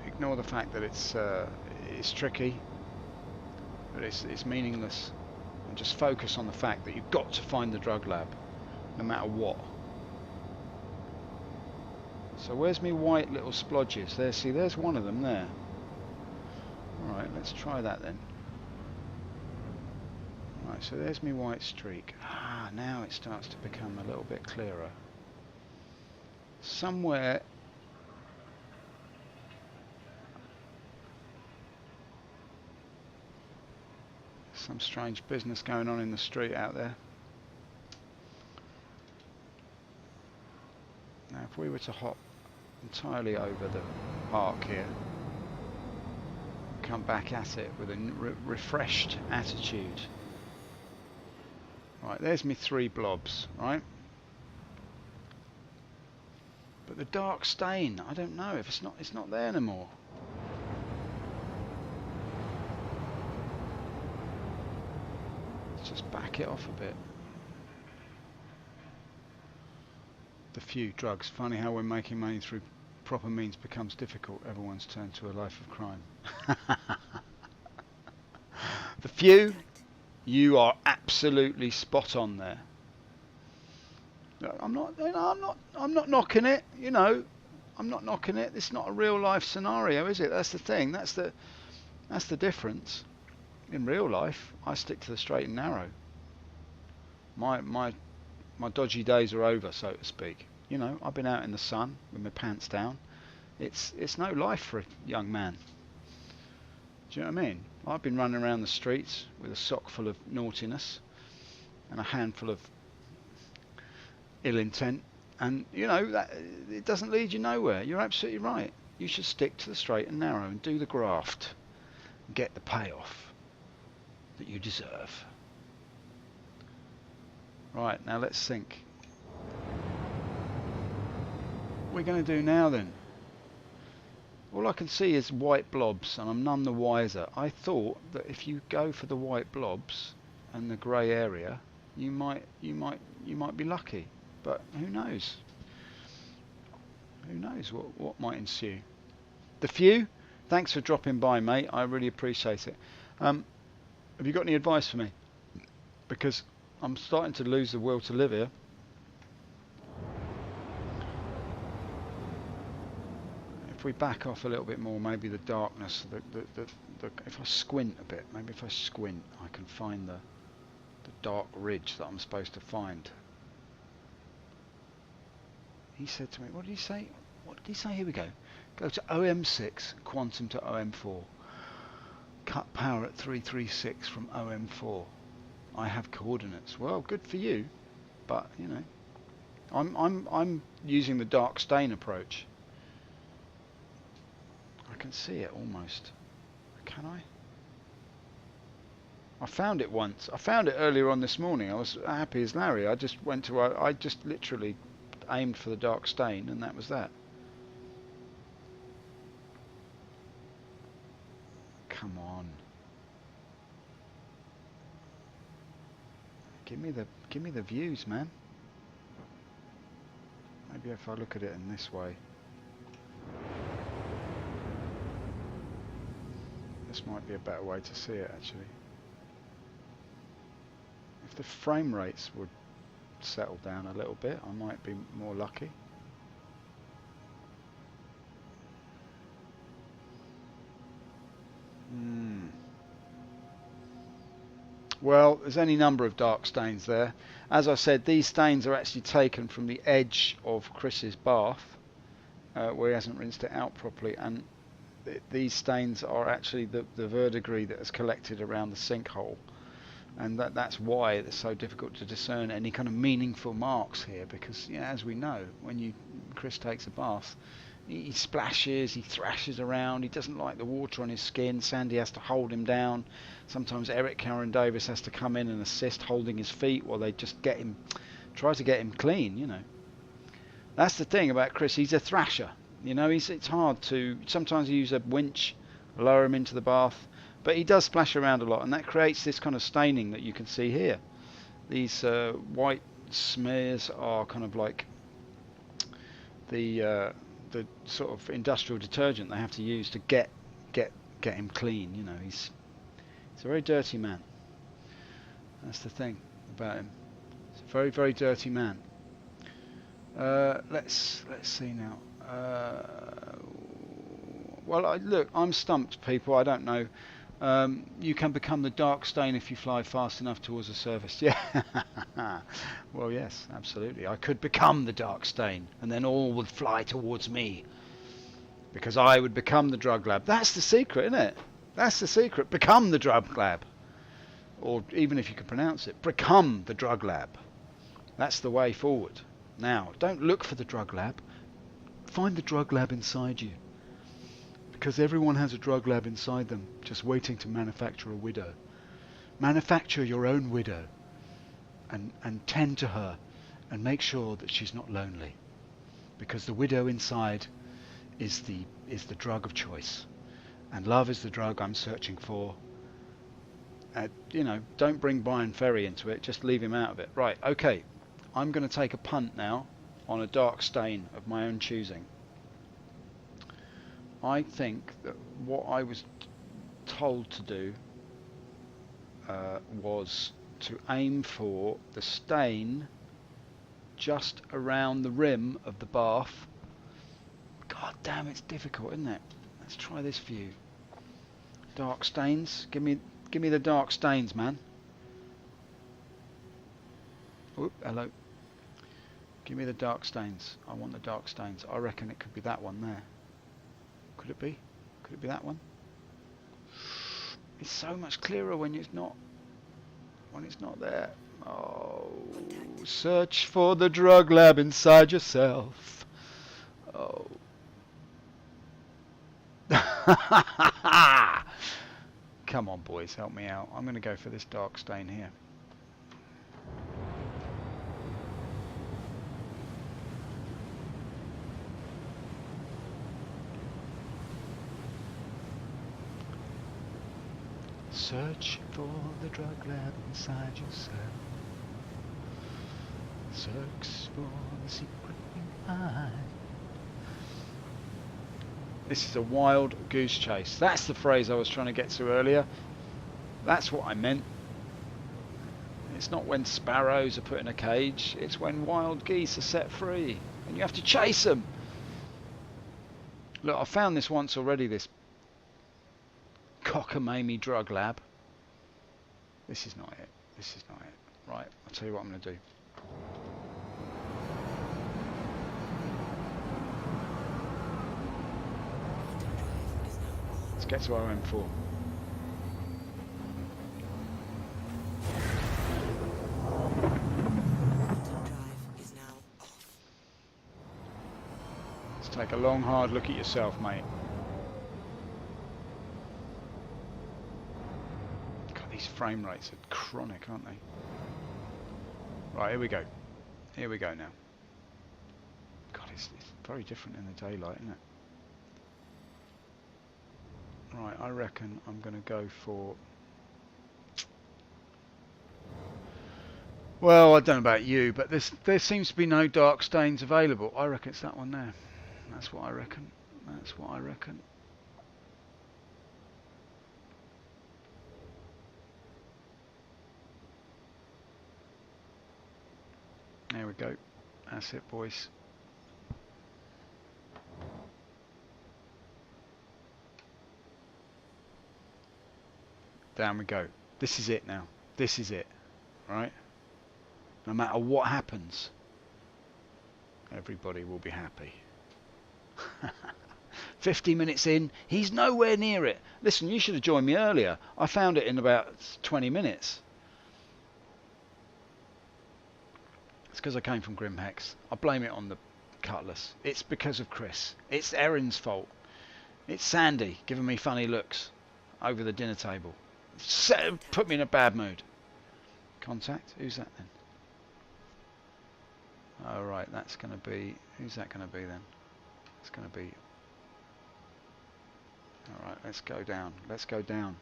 ignore the fact that it's tricky, that it's meaningless, and just focus on the fact that you've got to find the drug lab, no matter what. So where's me white little splodges? There, see, there's one of them there. Alright, let's try that then. Right, so there's me white streak. Ah, now it starts to become a little bit clearer. Somewhere... some strange business going on in the street out there. Now if we were to hop entirely over the arc here, come back at it with a refreshed attitude. Right, there's me 3 blobs, right? But the dark stain, I don't know if it's not there anymore. Let's just back it off a bit. The few drugs. Funny how when making money through proper means becomes difficult, everyone's turned to a life of crime. The few, you are absolutely spot on there. I'm not knocking it, you know. I'm not knocking it. It's not a real life scenario, is it? That's the thing. That's the difference. In real life, I stick to the straight and narrow. My dodgy days are over, so to speak. You know, I've been out in the sun with my pants down. It's no life for a young man. Do you know what I mean? I've been running around the streets with a sock full of naughtiness and a handful of ill intent, and you know that it doesn't lead you nowhere. You're absolutely right. You should stick to the straight and narrow and do the graft and get the payoff that you deserve. Right, now let's think. What are we going to do now then? All I can see is white blobs, and I'm none the wiser. I thought that if you go for the white blobs and the grey area, you might be lucky. But who knows? Who knows what might ensue? The Few, thanks for dropping by, mate. I really appreciate it. Have you got any advice for me? Because I'm starting to lose the will to live here. If we back off a little bit more, maybe the darkness, if I squint a bit, maybe if I squint, I can find the dark ridge that I'm supposed to find. He said to me, what did he say? What did he say? Here we go. Go to OM6, quantum to OM4. Cut power at 336 from OM4. I have coordinates. Well, good for you, but you know, I'm using the dark stain approach. I can see it almost. Can I? I found it once. I found it earlier on this morning. I was happy as Larry. I just went to. I just literally aimed for the dark stain, and that was that. Come on. Give me the views, man. Maybe if I look at it in this way. This might be a better way to see it, actually. If the frame rates would settle down a little bit, I might be more lucky. Well, there's any number of dark stains there. As I said, these stains are actually taken from the edge of Chris's bath, where he hasn't rinsed it out properly, and these stains are actually the verdigris that has collected around the sinkhole, and that's why it's so difficult to discern any kind of meaningful marks here, because as we know, when Chris takes a bath, he splashes, he thrashes around, he doesn't like the water on his skin. Sandy has to hold him down. Sometimes Eric Karen Davis has to come in and assist, holding his feet while they just try to get him clean, you know. That's the thing about Chris, he's a thrasher. You know, it's hard to, sometimes you use a winch, lower him into the bath, but he does splash around a lot, and that creates this kind of staining that you can see here. These white smears are kind of like the sort of industrial detergent they have to use to get him clean. You know, he's a very dirty man. That's the thing about him. He's a very, very dirty man. Let's see now. Well, look, I'm stumped, people. I don't know. You can become the dark stain if you fly fast enough towards the surface. Yeah. Well, yes, absolutely. I could become the dark stain, and then all would fly towards me, because I would become the drug lab. That's the secret, isn't it? That's the secret. Become the drug lab, or even if you can pronounce it, become the drug lab. That's the way forward. Now, don't look for the drug lab. Find the drug lab inside you. Because everyone has a drug lab inside them, just waiting to manufacture a widow. Manufacture your own widow, and tend to her, and make sure that she's not lonely. Because the widow inside is the drug of choice, and love is the drug I'm searching for. You know, don't bring Brian Ferry into it. Just leave him out of it. Right? Okay. I'm going to take a punt now on a dark stain of my own choosing. I think that what I was told to do was to aim for the stain just around the rim of the bath. God damn, it's difficult, isn't it? Let's try this view. Dark stains. Give me the dark stains, man. Oop, hello. Give me the dark stains. I want the dark stains. I reckon it could be that one there. Could it be? Could it be that one? It's so much clearer when it's not there. Oh, search for the drug lab inside yourself. Oh. Come on, boys, help me out. I'm going to go for this dark stain here. Search for the drug lab inside yourself. Search for the secret behind. This is a wild goose chase. That's the phrase I was trying to get to earlier. That's what I meant. It's not when sparrows are put in a cage. It's when wild geese are set free. And you have to chase them. Look, I found this once already, this cockamamie drug lab. This is not it. This is not it. Right, I'll tell you what I'm going to do. Let's get to RM4. Let's take a long, hard look at yourself, mate. God, these frame rates are chronic, aren't they? Right, here we go. Here we go now. God, it's very different in the daylight, isn't it? Right, I reckon I'm going to go for... Well, I don't know about you, but there seems to be no dark stains available. I reckon it's that one there. That's what I reckon. That's what I reckon. There we go. That's it, boys. Down we go. This is it now. This is it. Right? No matter what happens, everybody will be happy. 50 minutes in, he's nowhere near it. Listen, you should have joined me earlier. I found it in about 20 minutes. It's because I came from Grimhex. I blame it on the Cutlass. It's because of Chris. It's Erin's fault. It's Sandy giving me funny looks over the dinner table. Put me in a bad mood. Contact? Who's that then? Oh right, that's going to be... Who's that going to be then? It's going to be... Alright, let's go down. Let's go down.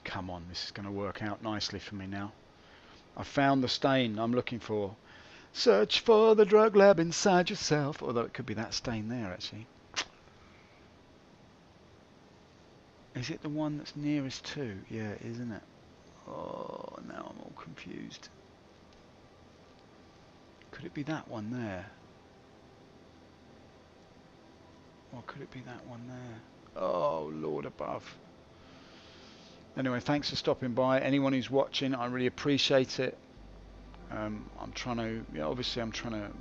Come on, this is going to work out nicely for me now. I found the stain I'm looking for. Search for the drug lab inside yourself. Although it could be that stain there, actually. Is it the one that's nearest to? Yeah, it is, isn't it? Oh, now I'm all confused. Could it be that one there? Or could it be that one there? Oh, Lord above. Anyway, thanks for stopping by. Anyone who's watching, I really appreciate it. I'm trying to, obviously I'm trying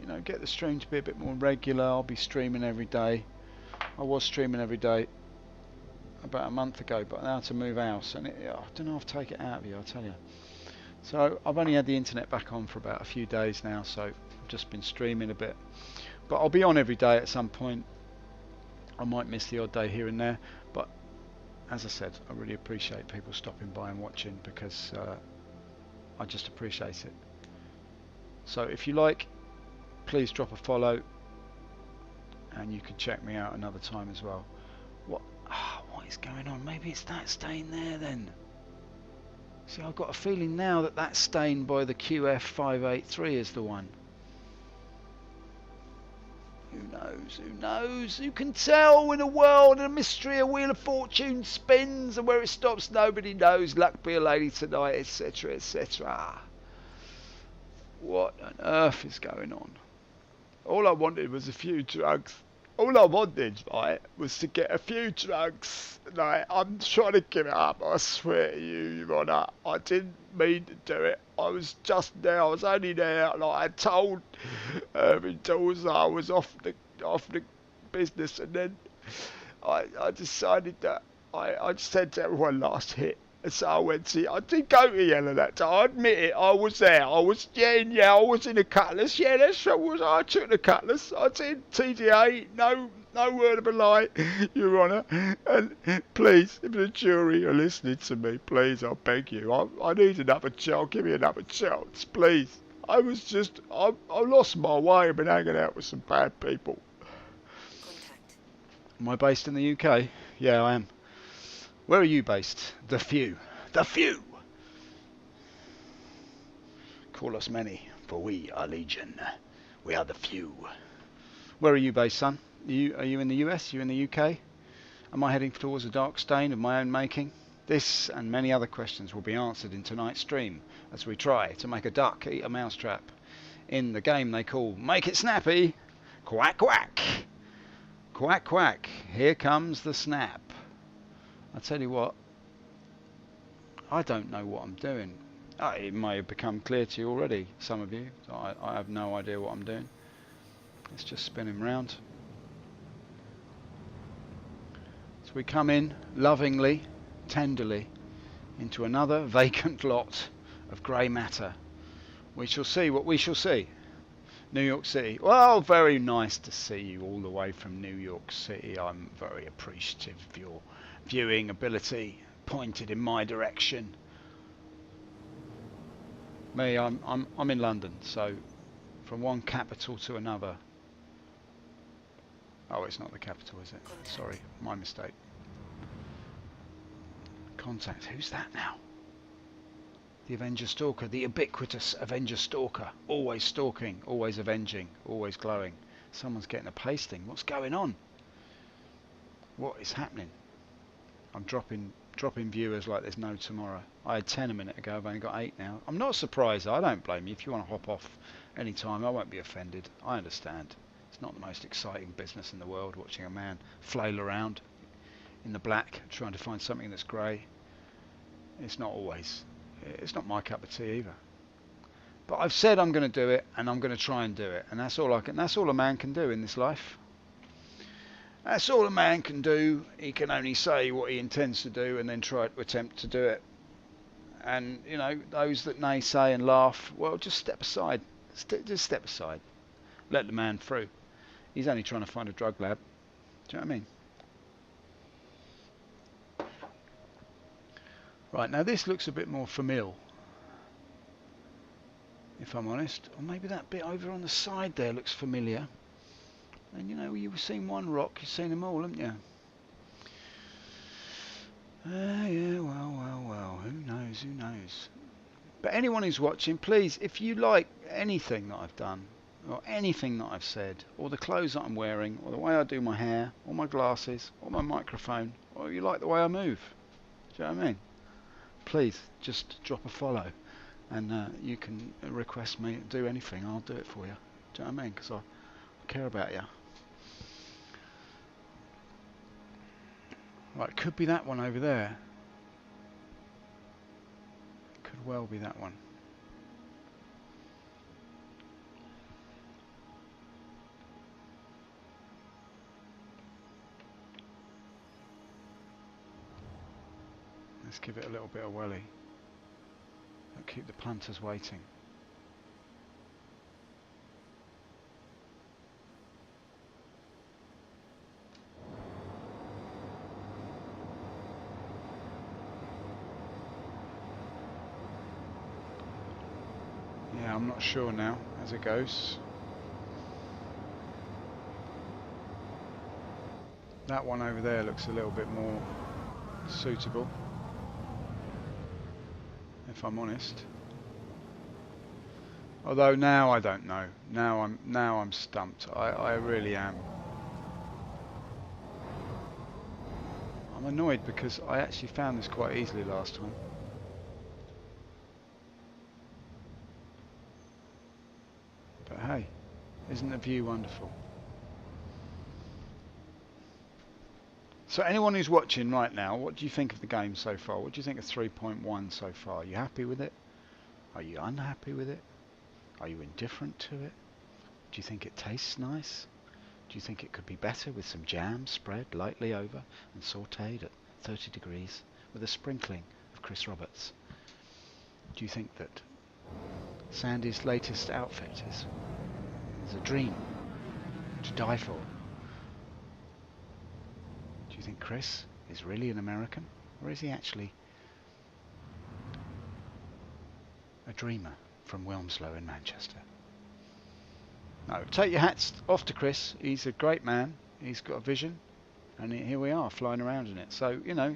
to, get the stream to be a bit more regular. I'll be streaming every day. I was streaming every day about a month ago, but now to move house, and I don't know if I'll take it out of you, I'll tell you. So I've only had the internet back on for about a few days now, so I've just been streaming a bit. But I'll be on every day at some point. I might miss the odd day here and there, but as I said, I really appreciate people stopping by and watching, because I just appreciate it. So if you like, please drop a follow, and you can check me out another time as well. What is going on? Maybe it's that stain there then. See, I've got a feeling now that that stain by the QF583 is the one. Who knows? Who knows? Who can tell? In a world of mystery, a wheel of fortune spins, and where it stops nobody knows. Luck be a lady tonight, etc, etc. What on earth is going on? All I wanted was a few drugs. All I wanted, right, was to get a few drugs. Like, I'm trying to give it up, I swear to you, Your Honour. I didn't mean to do it. I was just there, I was only there, like I told my daughter I was off the business, and then I decided that I just said to everyone last hit. And so I went to, I did go to Yellow that time, I admit it, I was there, I was in a Cutlass, yeah, that's what I took the Cutlass, I did, TDA, no word of a lie, Your Honour, and please, if the jury are listening to me, please, I beg you, I need another chance, give me another chance, please. I lost my way, I've been hanging out with some bad people.
Contact.
Am I based in the UK? Yeah, I am. Where are you based? The few. The few! Call us many, for we are legion. We are the few. Where are you based, son? Are you in the US? Are you in the UK? Am I heading towards a dark stain of my own making? This and many other questions will be answered in tonight's stream as we try to make a duck eat a mousetrap in the game they call Make It Snappy. Quack quack. Quack quack. Here comes the snap. I tell you what, I don't know what I'm doing. It may have become clear to you already, some of you. So I have no idea what I'm doing. Let's just spin him round. So we come in lovingly, tenderly, into another vacant lot of grey matter. We shall see what we shall see. New York City. Well, very nice to see you all the way from New York City. I'm very appreciative of your viewing ability pointed in my direction. Me, I'm in London, so from one capital to another. Oh, it's not the capital, is it? Sorry, my mistake. Contact. Who's that now? The Avenger Stalker, the ubiquitous Avenger Stalker. Always stalking, always avenging, always glowing. Someone's getting a pasting. What's going on? What is happening? I'm dropping viewers like there's no tomorrow. I had 10 a minute ago, I've only got 8 now. I'm not surprised, I don't blame you. If you want to hop off any time, I won't be offended. I understand. It's not the most exciting business in the world, watching a man flail around in the black, trying to find something that's grey. It's not always. It's not my cup of tea either. But I've said I'm going to do it, and I'm going to try and do it, and that's all I can. That's all a man can do in this life. That's all a man can do. He can only say what he intends to do, and then try to attempt to do it. And you know, those that naysay and laugh, well, just step aside. Just step aside. Let the man through. He's only trying to find a drug lab. Do you know what I mean? Right, now this looks a bit more familiar, if I'm honest. Or maybe that bit over on the side there looks familiar. And you know, you've seen one rock, you've seen them all, haven't you? Yeah, well, who knows. But anyone who's watching, please, if you like anything that I've done, or anything that I've said, or the clothes that I'm wearing, or the way I do my hair, or my glasses, or my microphone, or you like the way I move, do you know what I mean? Please, just drop a follow, and you can request me to do anything, I'll do it for you. Do you know what I mean? Because I care about you. Right, could be that one over there. Could well be that one. Let's give it a little bit of welly. Don't keep the punters waiting. Yeah, I'm not sure now as it goes. That one over there looks a little bit more suitable, if I'm honest. Although now I don't know. Now I'm stumped. I really am. I'm annoyed because I actually found this quite easily last time. But hey, isn't the view wonderful? So anyone who's watching right now, what do you think of the game so far? What do you think of 3.1 so far? Are you happy with it? Are you unhappy with it? Are you indifferent to it? Do you think it tastes nice? Do you think it could be better with some jam spread lightly over and sautéed at 30 degrees with a sprinkling of Chris Roberts? Do you think that Sandy's latest outfit is a dream to die for? Do you think Chris is really an American, or is he actually a dreamer from Wilmslow in Manchester? No, take your hats off to Chris. He's a great man. He's got a vision, and here we are flying around in it. So, you know,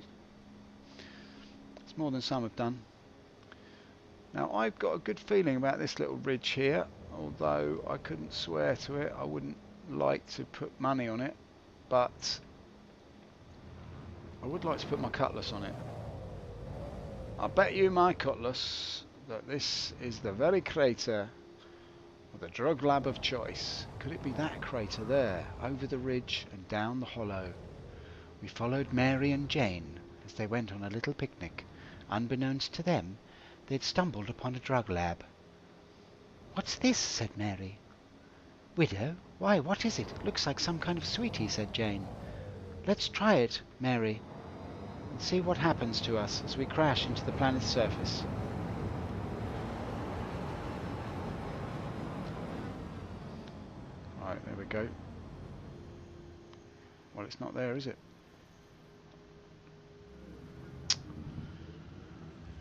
it's more than some have done. Now, I've got a good feeling about this little ridge here, although I couldn't swear to it. I wouldn't like to put money on it, but I would like to put my cutlass on it. I bet you my cutlass that this is the very crater of the drug lab of choice. Could it be that crater there, over the ridge and down the hollow? We followed Mary and Jane as they went on a little picnic. Unbeknownst to them, they'd stumbled upon a drug lab. "What's this?" said Mary. "Widow? Why, what is it? Looks like some kind of sweetie," said Jane. "Let's try it, Mary, and see what happens to us as we crash into the planet's surface." Right, there we go. Well, it's not there, is it?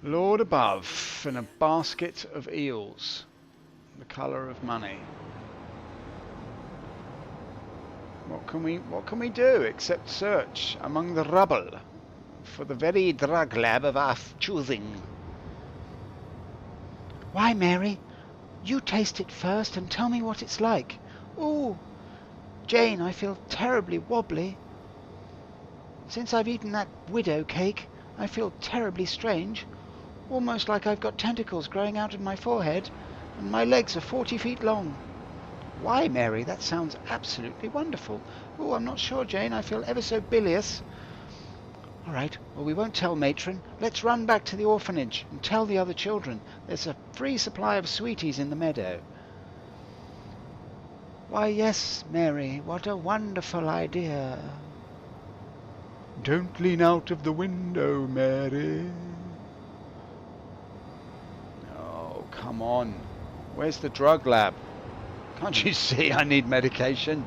Lord above, in a basket of eels, the colour of money. What can we do except search among the rubble for the very drug lab of our choosing? "Why, Mary, you taste it first and tell me what it's like." "Ooh, Jane, I feel terribly wobbly. Since I've eaten that widow cake, I feel terribly strange. Almost like I've got tentacles growing out of my forehead, and my legs are 40 feet long." "Why, Mary, that sounds absolutely wonderful." "Oh, I'm not sure, Jane. I feel ever so bilious." "All right, well, we won't tell Matron. Let's run back to the orphanage and tell the other children. There's a free supply of sweeties in the meadow." "Why, yes, Mary, what a wonderful idea." "Don't lean out of the window, Mary." Oh, come on. Where's the drug lab? Can't you see I need medication?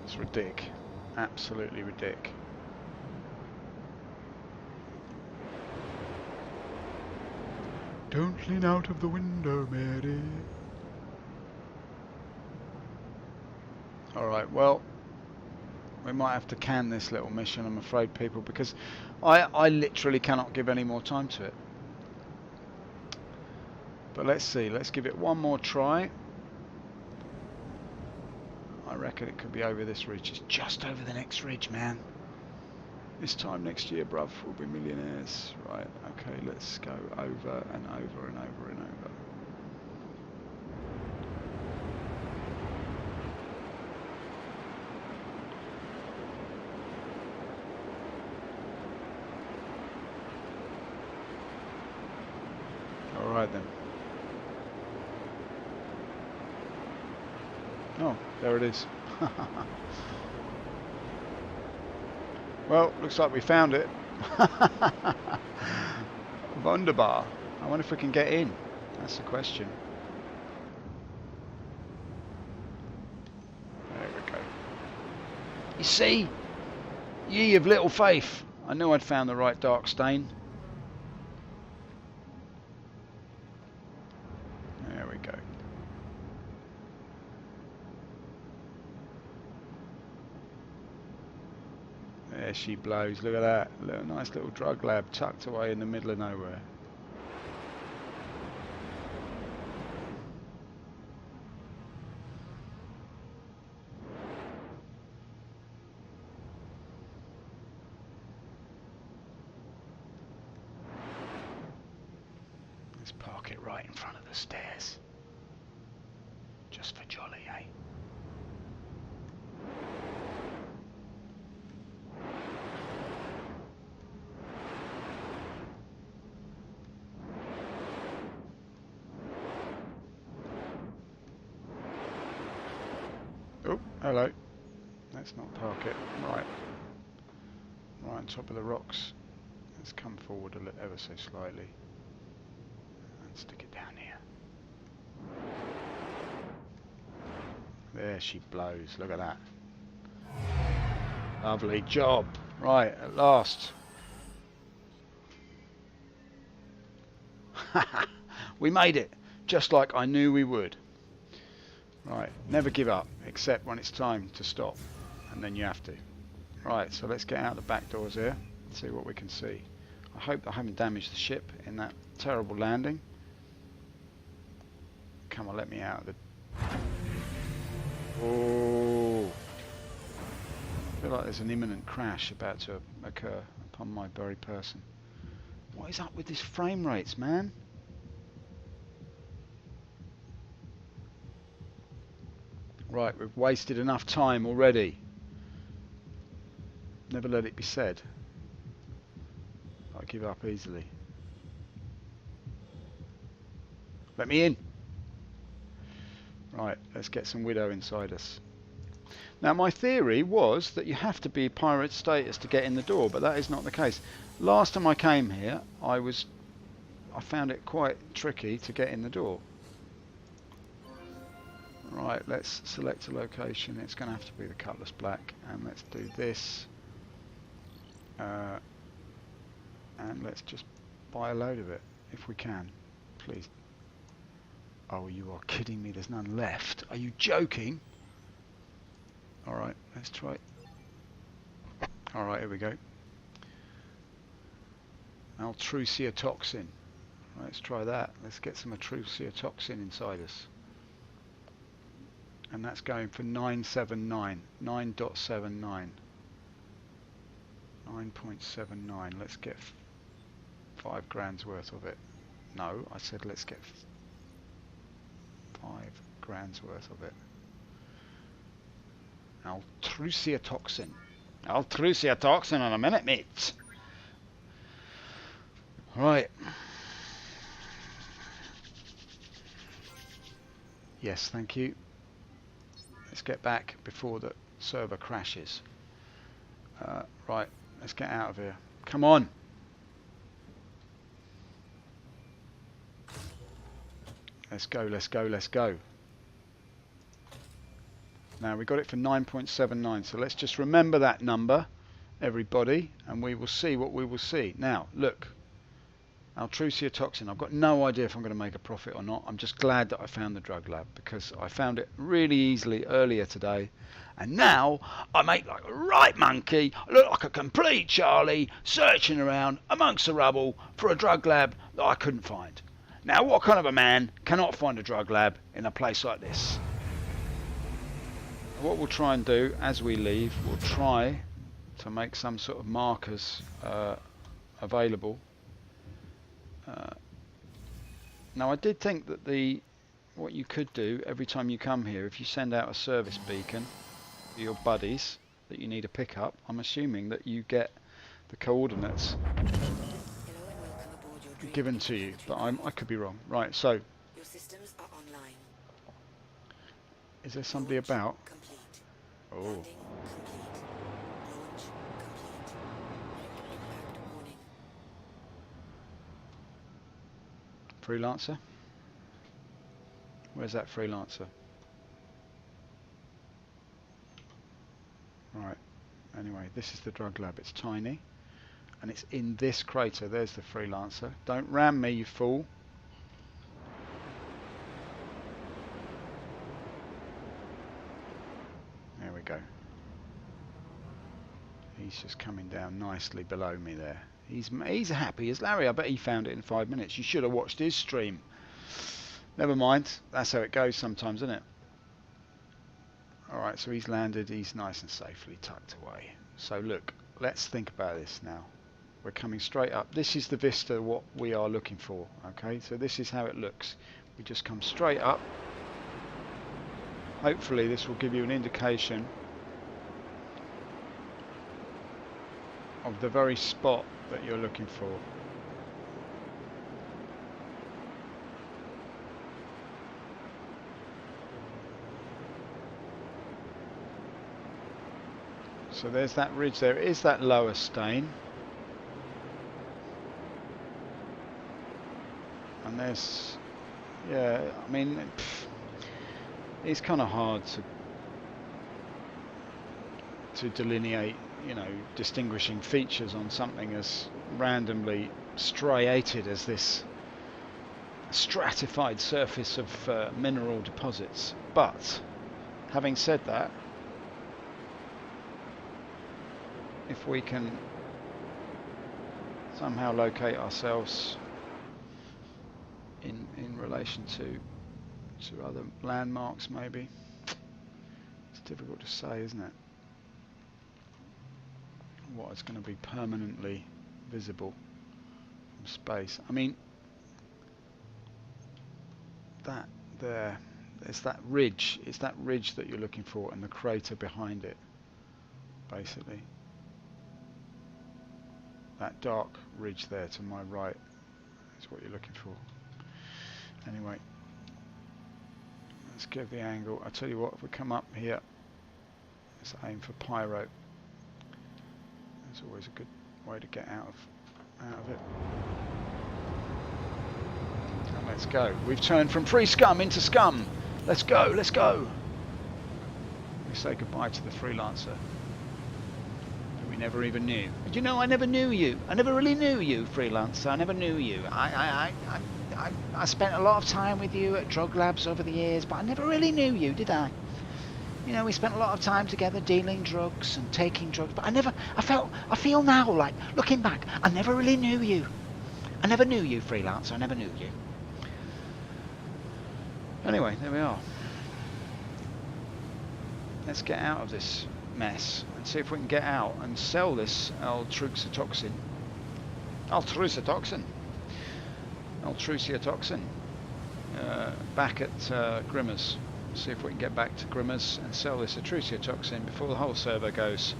It's ridiculous. Absolutely ridiculous. Don't lean out of the window, Mary. Alright, well, we might have to can this little mission, I'm afraid, people, because I literally cannot give any more time to it. But let's see, let's give it one more try. I reckon it could be over this ridge. It's just over the next ridge, man. This time next year, bruv, we'll be millionaires. Right, okay, let's go over and over and over and over. Alright then. Oh, there it is. Well, looks like we found it. Wunderbar. I wonder if we can get in. That's the question. There we go. You see? Ye of little faith. I knew I'd found the right dark stain. There we go. There she blows. Look at that. Little nice little drug lab tucked away in the middle of nowhere. Let's park it right in front of the stairs. Just for jolly, eh? Oh, hello. Let's not park it. Right. Right on top of the rocks. Let's come forward a little, ever so slightly. And stick it down here. There she blows. Look at that. Lovely job. Right, at last. We made it. Just like I knew we would. Right, never give up, except when it's time to stop. And then you have to. Right, so let's get out the back doors here and see what we can see. I hope I haven't damaged the ship in that terrible landing. Come on, let me out of the... Oh! I feel like there's an imminent crash about to occur upon my very person. What is up with this frame rates, man? Right, we've wasted enough time already. Never let it be said. I give up easily. Let me in. Right, let's get some Widow inside us. Now my theory was that you have to be pirate status to get in the door, but that is not the case. Last time I came here, I found it quite tricky to get in the door. Right, let's select a location. It's going to have to be the Cutlass Black, and let's do this. And let's just buy a load of it, if we can, please. Oh, you are kidding me, there's none left. Are you joking? Alright, let's try it. Alright, here we go. Altrusia toxin. Let's try that. Let's get some Altrusia toxin inside us. And that's going for 979. 9.79. 9.79. Let's get 5 grand's worth of it. No, I said let's get 5 grand's worth of it. Altrusia toxin. Altrusia toxin in a minute, mate. Right. Yes, thank you. Let's get back before the server crashes. Right, let's get out of here. Come on. Let's go, let's go, let's go. Now we got it for 9.79, so let's just remember that number, everybody, and we will see what we will see. Now, look. Altrusia toxin. I've got no idea if I'm going to make a profit or not. I'm just glad that I found the drug lab, because I found it really easily earlier today, and now I make like a right monkey. I look like a complete Charlie searching around amongst the rubble for a drug lab that I couldn't find. Now what kind of a man cannot find a drug lab in a place like this? What we'll try and do as we leave, we'll try to make some sort of markers available. Now I did think that what you could do every time you come here, if you send out a service beacon for your buddies that you need a pickup, I'm assuming that you get the coordinates given to you, but I could be wrong. Right, so
Your systems are online.
is there somebody about?
Complete.
Oh,
Landing complete. Launch complete. Impact warning.
freelancer? Where's that freelancer? Right, anyway, this is the drug lab. It's tiny, and it's in this crater. There's the freelancer. Don't ram me, you fool. There we go. He's just coming down nicely below me there. He's happy as Larry. I bet he found it in 5 minutes. You should have watched his stream. Never mind. That's how it goes sometimes, isn't it? Alright, so he's landed. He's nice and safely tucked away. So look, let's think about this now. We're coming straight up. This is the vista what we are looking for. Okay, so this is how it looks. We just come straight up. Hopefully this will give you an indication of the very spot that you're looking for. So there's that ridge there. It is that lower stain. And there's, yeah, I mean, it's kind of hard to delineate, you know, distinguishing features on something as randomly striated as this stratified surface of mineral deposits. But having said that, if we can somehow locate ourselves in relation to other landmarks, maybe. It's difficult to say, isn't it? What is going to be permanently visible from space. I mean, that there, it's that ridge. It's that ridge that you're looking for, and the crater behind it, basically. That dark ridge there to my right is what you're looking for. Anyway, let's give the angle. I'll tell you what, if we come up here, let's aim for pyro. That's always a good way to get out of it. And let's go. We've turned from free scum into scum. Let's go, let's go. We say goodbye to the freelancer who we never even knew. But you know, I never knew you. I never really knew you, freelancer. I never knew you. I spent a lot of time with you at drug labs over the years, but I never really knew you, did I? You know, we spent a lot of time together dealing drugs and taking drugs, but I feel now, like, looking back, I never really knew you. I never knew you, freelancer. I never knew you. Anyway, there we are. Let's get out of this mess and see if we can get out and sell this Altrucitoxin. Back at Grimmers. See if we can get back to Grimmers and sell this Altrucitoxin before the whole server goes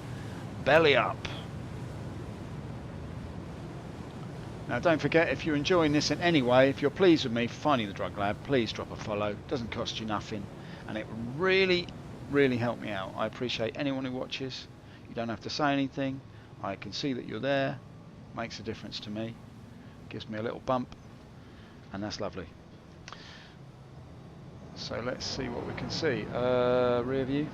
belly up. Now don't forget, if you're enjoying this in any way, if you're pleased with me finding the drug lab, please drop a follow. It doesn't cost you nothing, and it really help me out. I appreciate anyone who watches. You don't have to say anything. I can see that you're there. Makes a difference to me. Gives me a little bump, and that's lovely. So let's see what we can see. Rear view.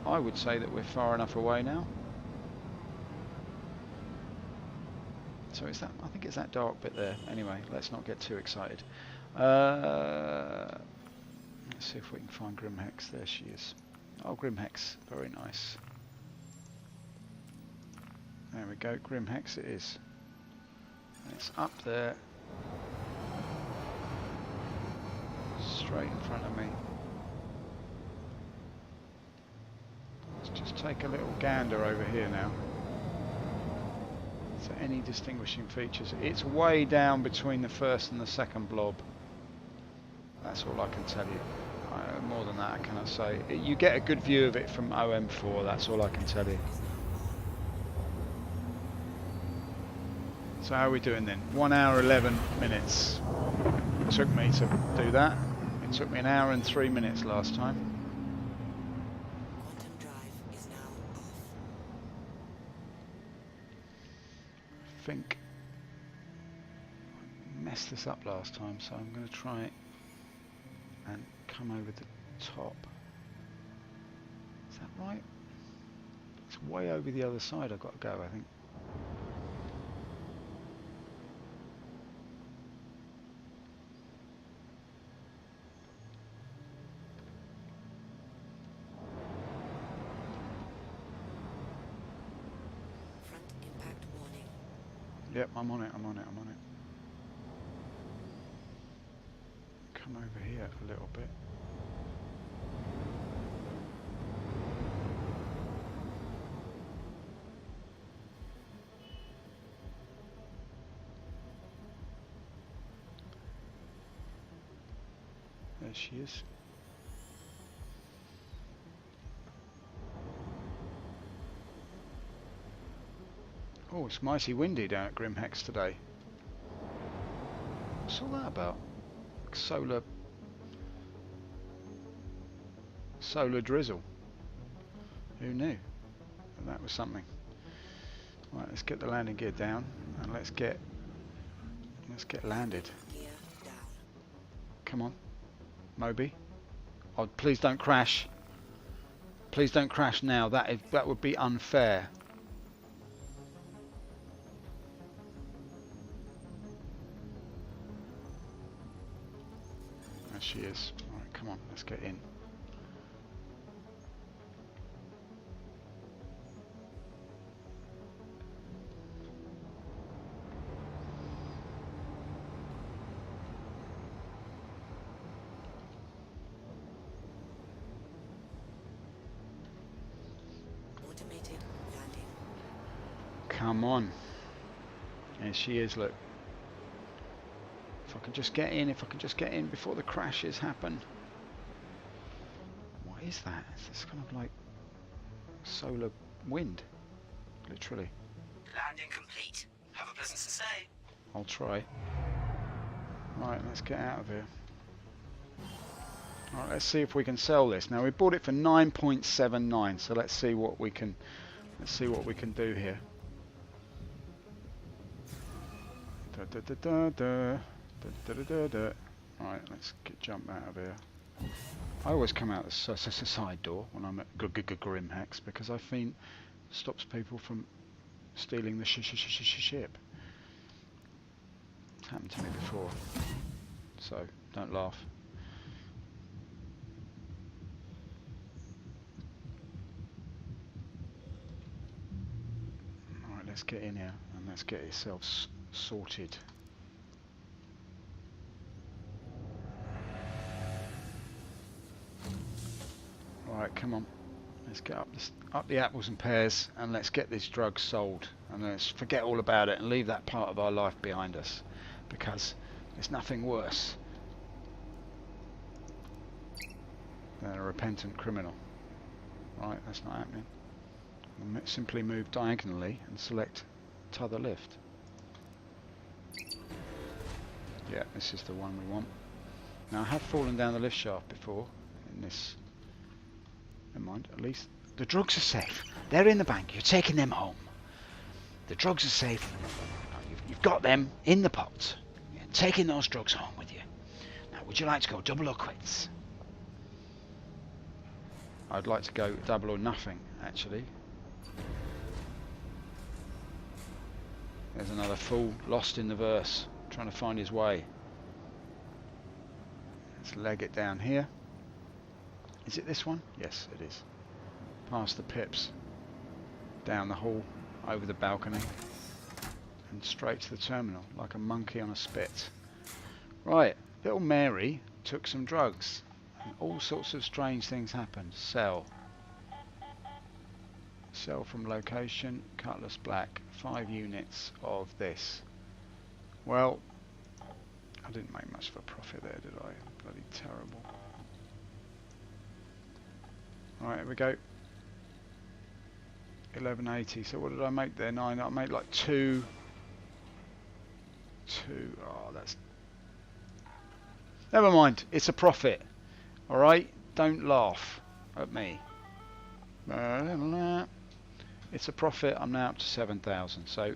I would say that we're far enough away now. So it's that, I think it's that dark bit there. Anyway, let's not get too excited. Let's see if we can find Grimhex. There she is. Oh, Grimhex, very nice. There we go, Grimhex it is. It's up there, straight in front of me. Let's just take a little gander over here now. So any distinguishing features? It's way down between the first and the second blob. That's all I can tell you. More than that I cannot say. You get a good view of it from OM4, that's all I can tell you. So how are we doing then? 1 hour 11 minutes. It took me to do that. It took me 1 hour and 3 minutes last time.
Quantum drive is now off.
I think I messed this up last time, so I'm going to try it and come over the top. Is that right? It's way over the other side I've got to go, I think.
Front impact warning.
Yep, I'm on it. Come over here a little bit. There she is. Oh, it's mighty windy down at Grimhex today. What's all that about? Solar drizzle. Who knew? But that was something. Right, let's get the landing gear down and let's get landed.
Gear down.
Come on, Moby. Oh, please don't crash. Please don't crash now. That would be unfair. There she is. All right, come on, let's get in. Come on. There she is, look. If I can just get in, before the crashes happen. What is that? It's kind of like solar wind, literally.
Landing complete. Have a pleasant stay.
I'll try. Right, let's get out of here. Alright, let's see if we can sell this. Now we bought it for 9.79, so let's see what we can do here. Right, let's jump out of here. I always come out the side door when I'm at Grimhex because I think it stops people from stealing the ship. It's happened to me before, so don't laugh. Alright, let's get in here and let's get ourselves sorted. Alright, come on. Let's get up the apples and pears and let's get these drugs sold and let's forget all about it and leave that part of our life behind us, because there's nothing worse than a repentant criminal. Right, that's not happening. We'll simply move diagonally and select t'other lift. Yeah, this is the one we want. Now I have fallen down the lift shaft before in this. Never mind, at least the drugs are safe. They're in the bank. You're taking them home. The drugs are safe. You've got them in the pot. You're taking those drugs home with you. Now, would you like to go double or quits? I'd like to go double or nothing, actually. There's another fool lost in the verse, trying to find his way. Let's leg it down here. Is it this one? Yes, it is. Past the pips, down the hall, over the balcony, and straight to the terminal, like a monkey on a spit. Right, little Mary took some drugs, and all sorts of strange things happened. Sell. Sell from location, Cutlass Black, 5 units of this. Well, I didn't make much of a profit there, did I? Bloody terrible. Alright, here we go. 1180. So what did I make there? 9. I made like 2. Oh, that's... Never mind. It's a profit. Alright? Don't laugh at me. It's a profit. I'm now up to 7,000. So,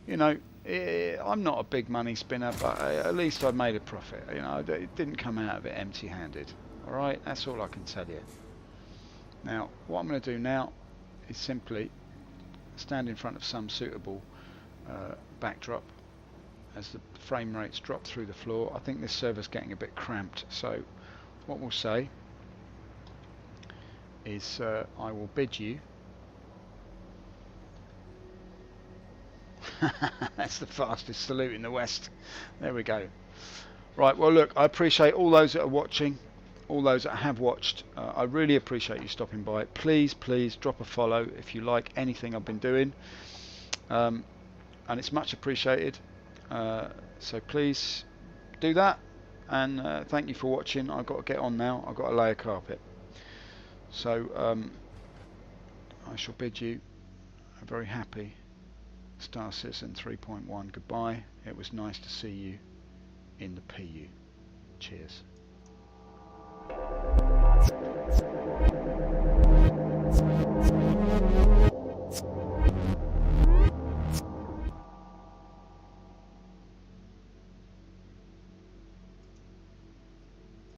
you know, I'm not a big money spinner, but at least I made a profit. You know, it didn't come out of it empty-handed. Alright? That's all I can tell you. Now, what I'm going to do now is simply stand in front of some suitable backdrop as the frame rates drop through the floor. I think this server's getting a bit cramped, so what we'll say is I will bid you. That's the fastest salute in the West. There we go. Right, well look, I appreciate all those that are watching. All those that have watched, I really appreciate you stopping by. Please drop a follow if you like anything I've been doing, and it's much appreciated. So please do that, and thank you for watching. I've got to get on now. I've got to lay a carpet. So I shall bid you a very happy Star Citizen 3.1 goodbye. It was nice to see you in the PU. Cheers.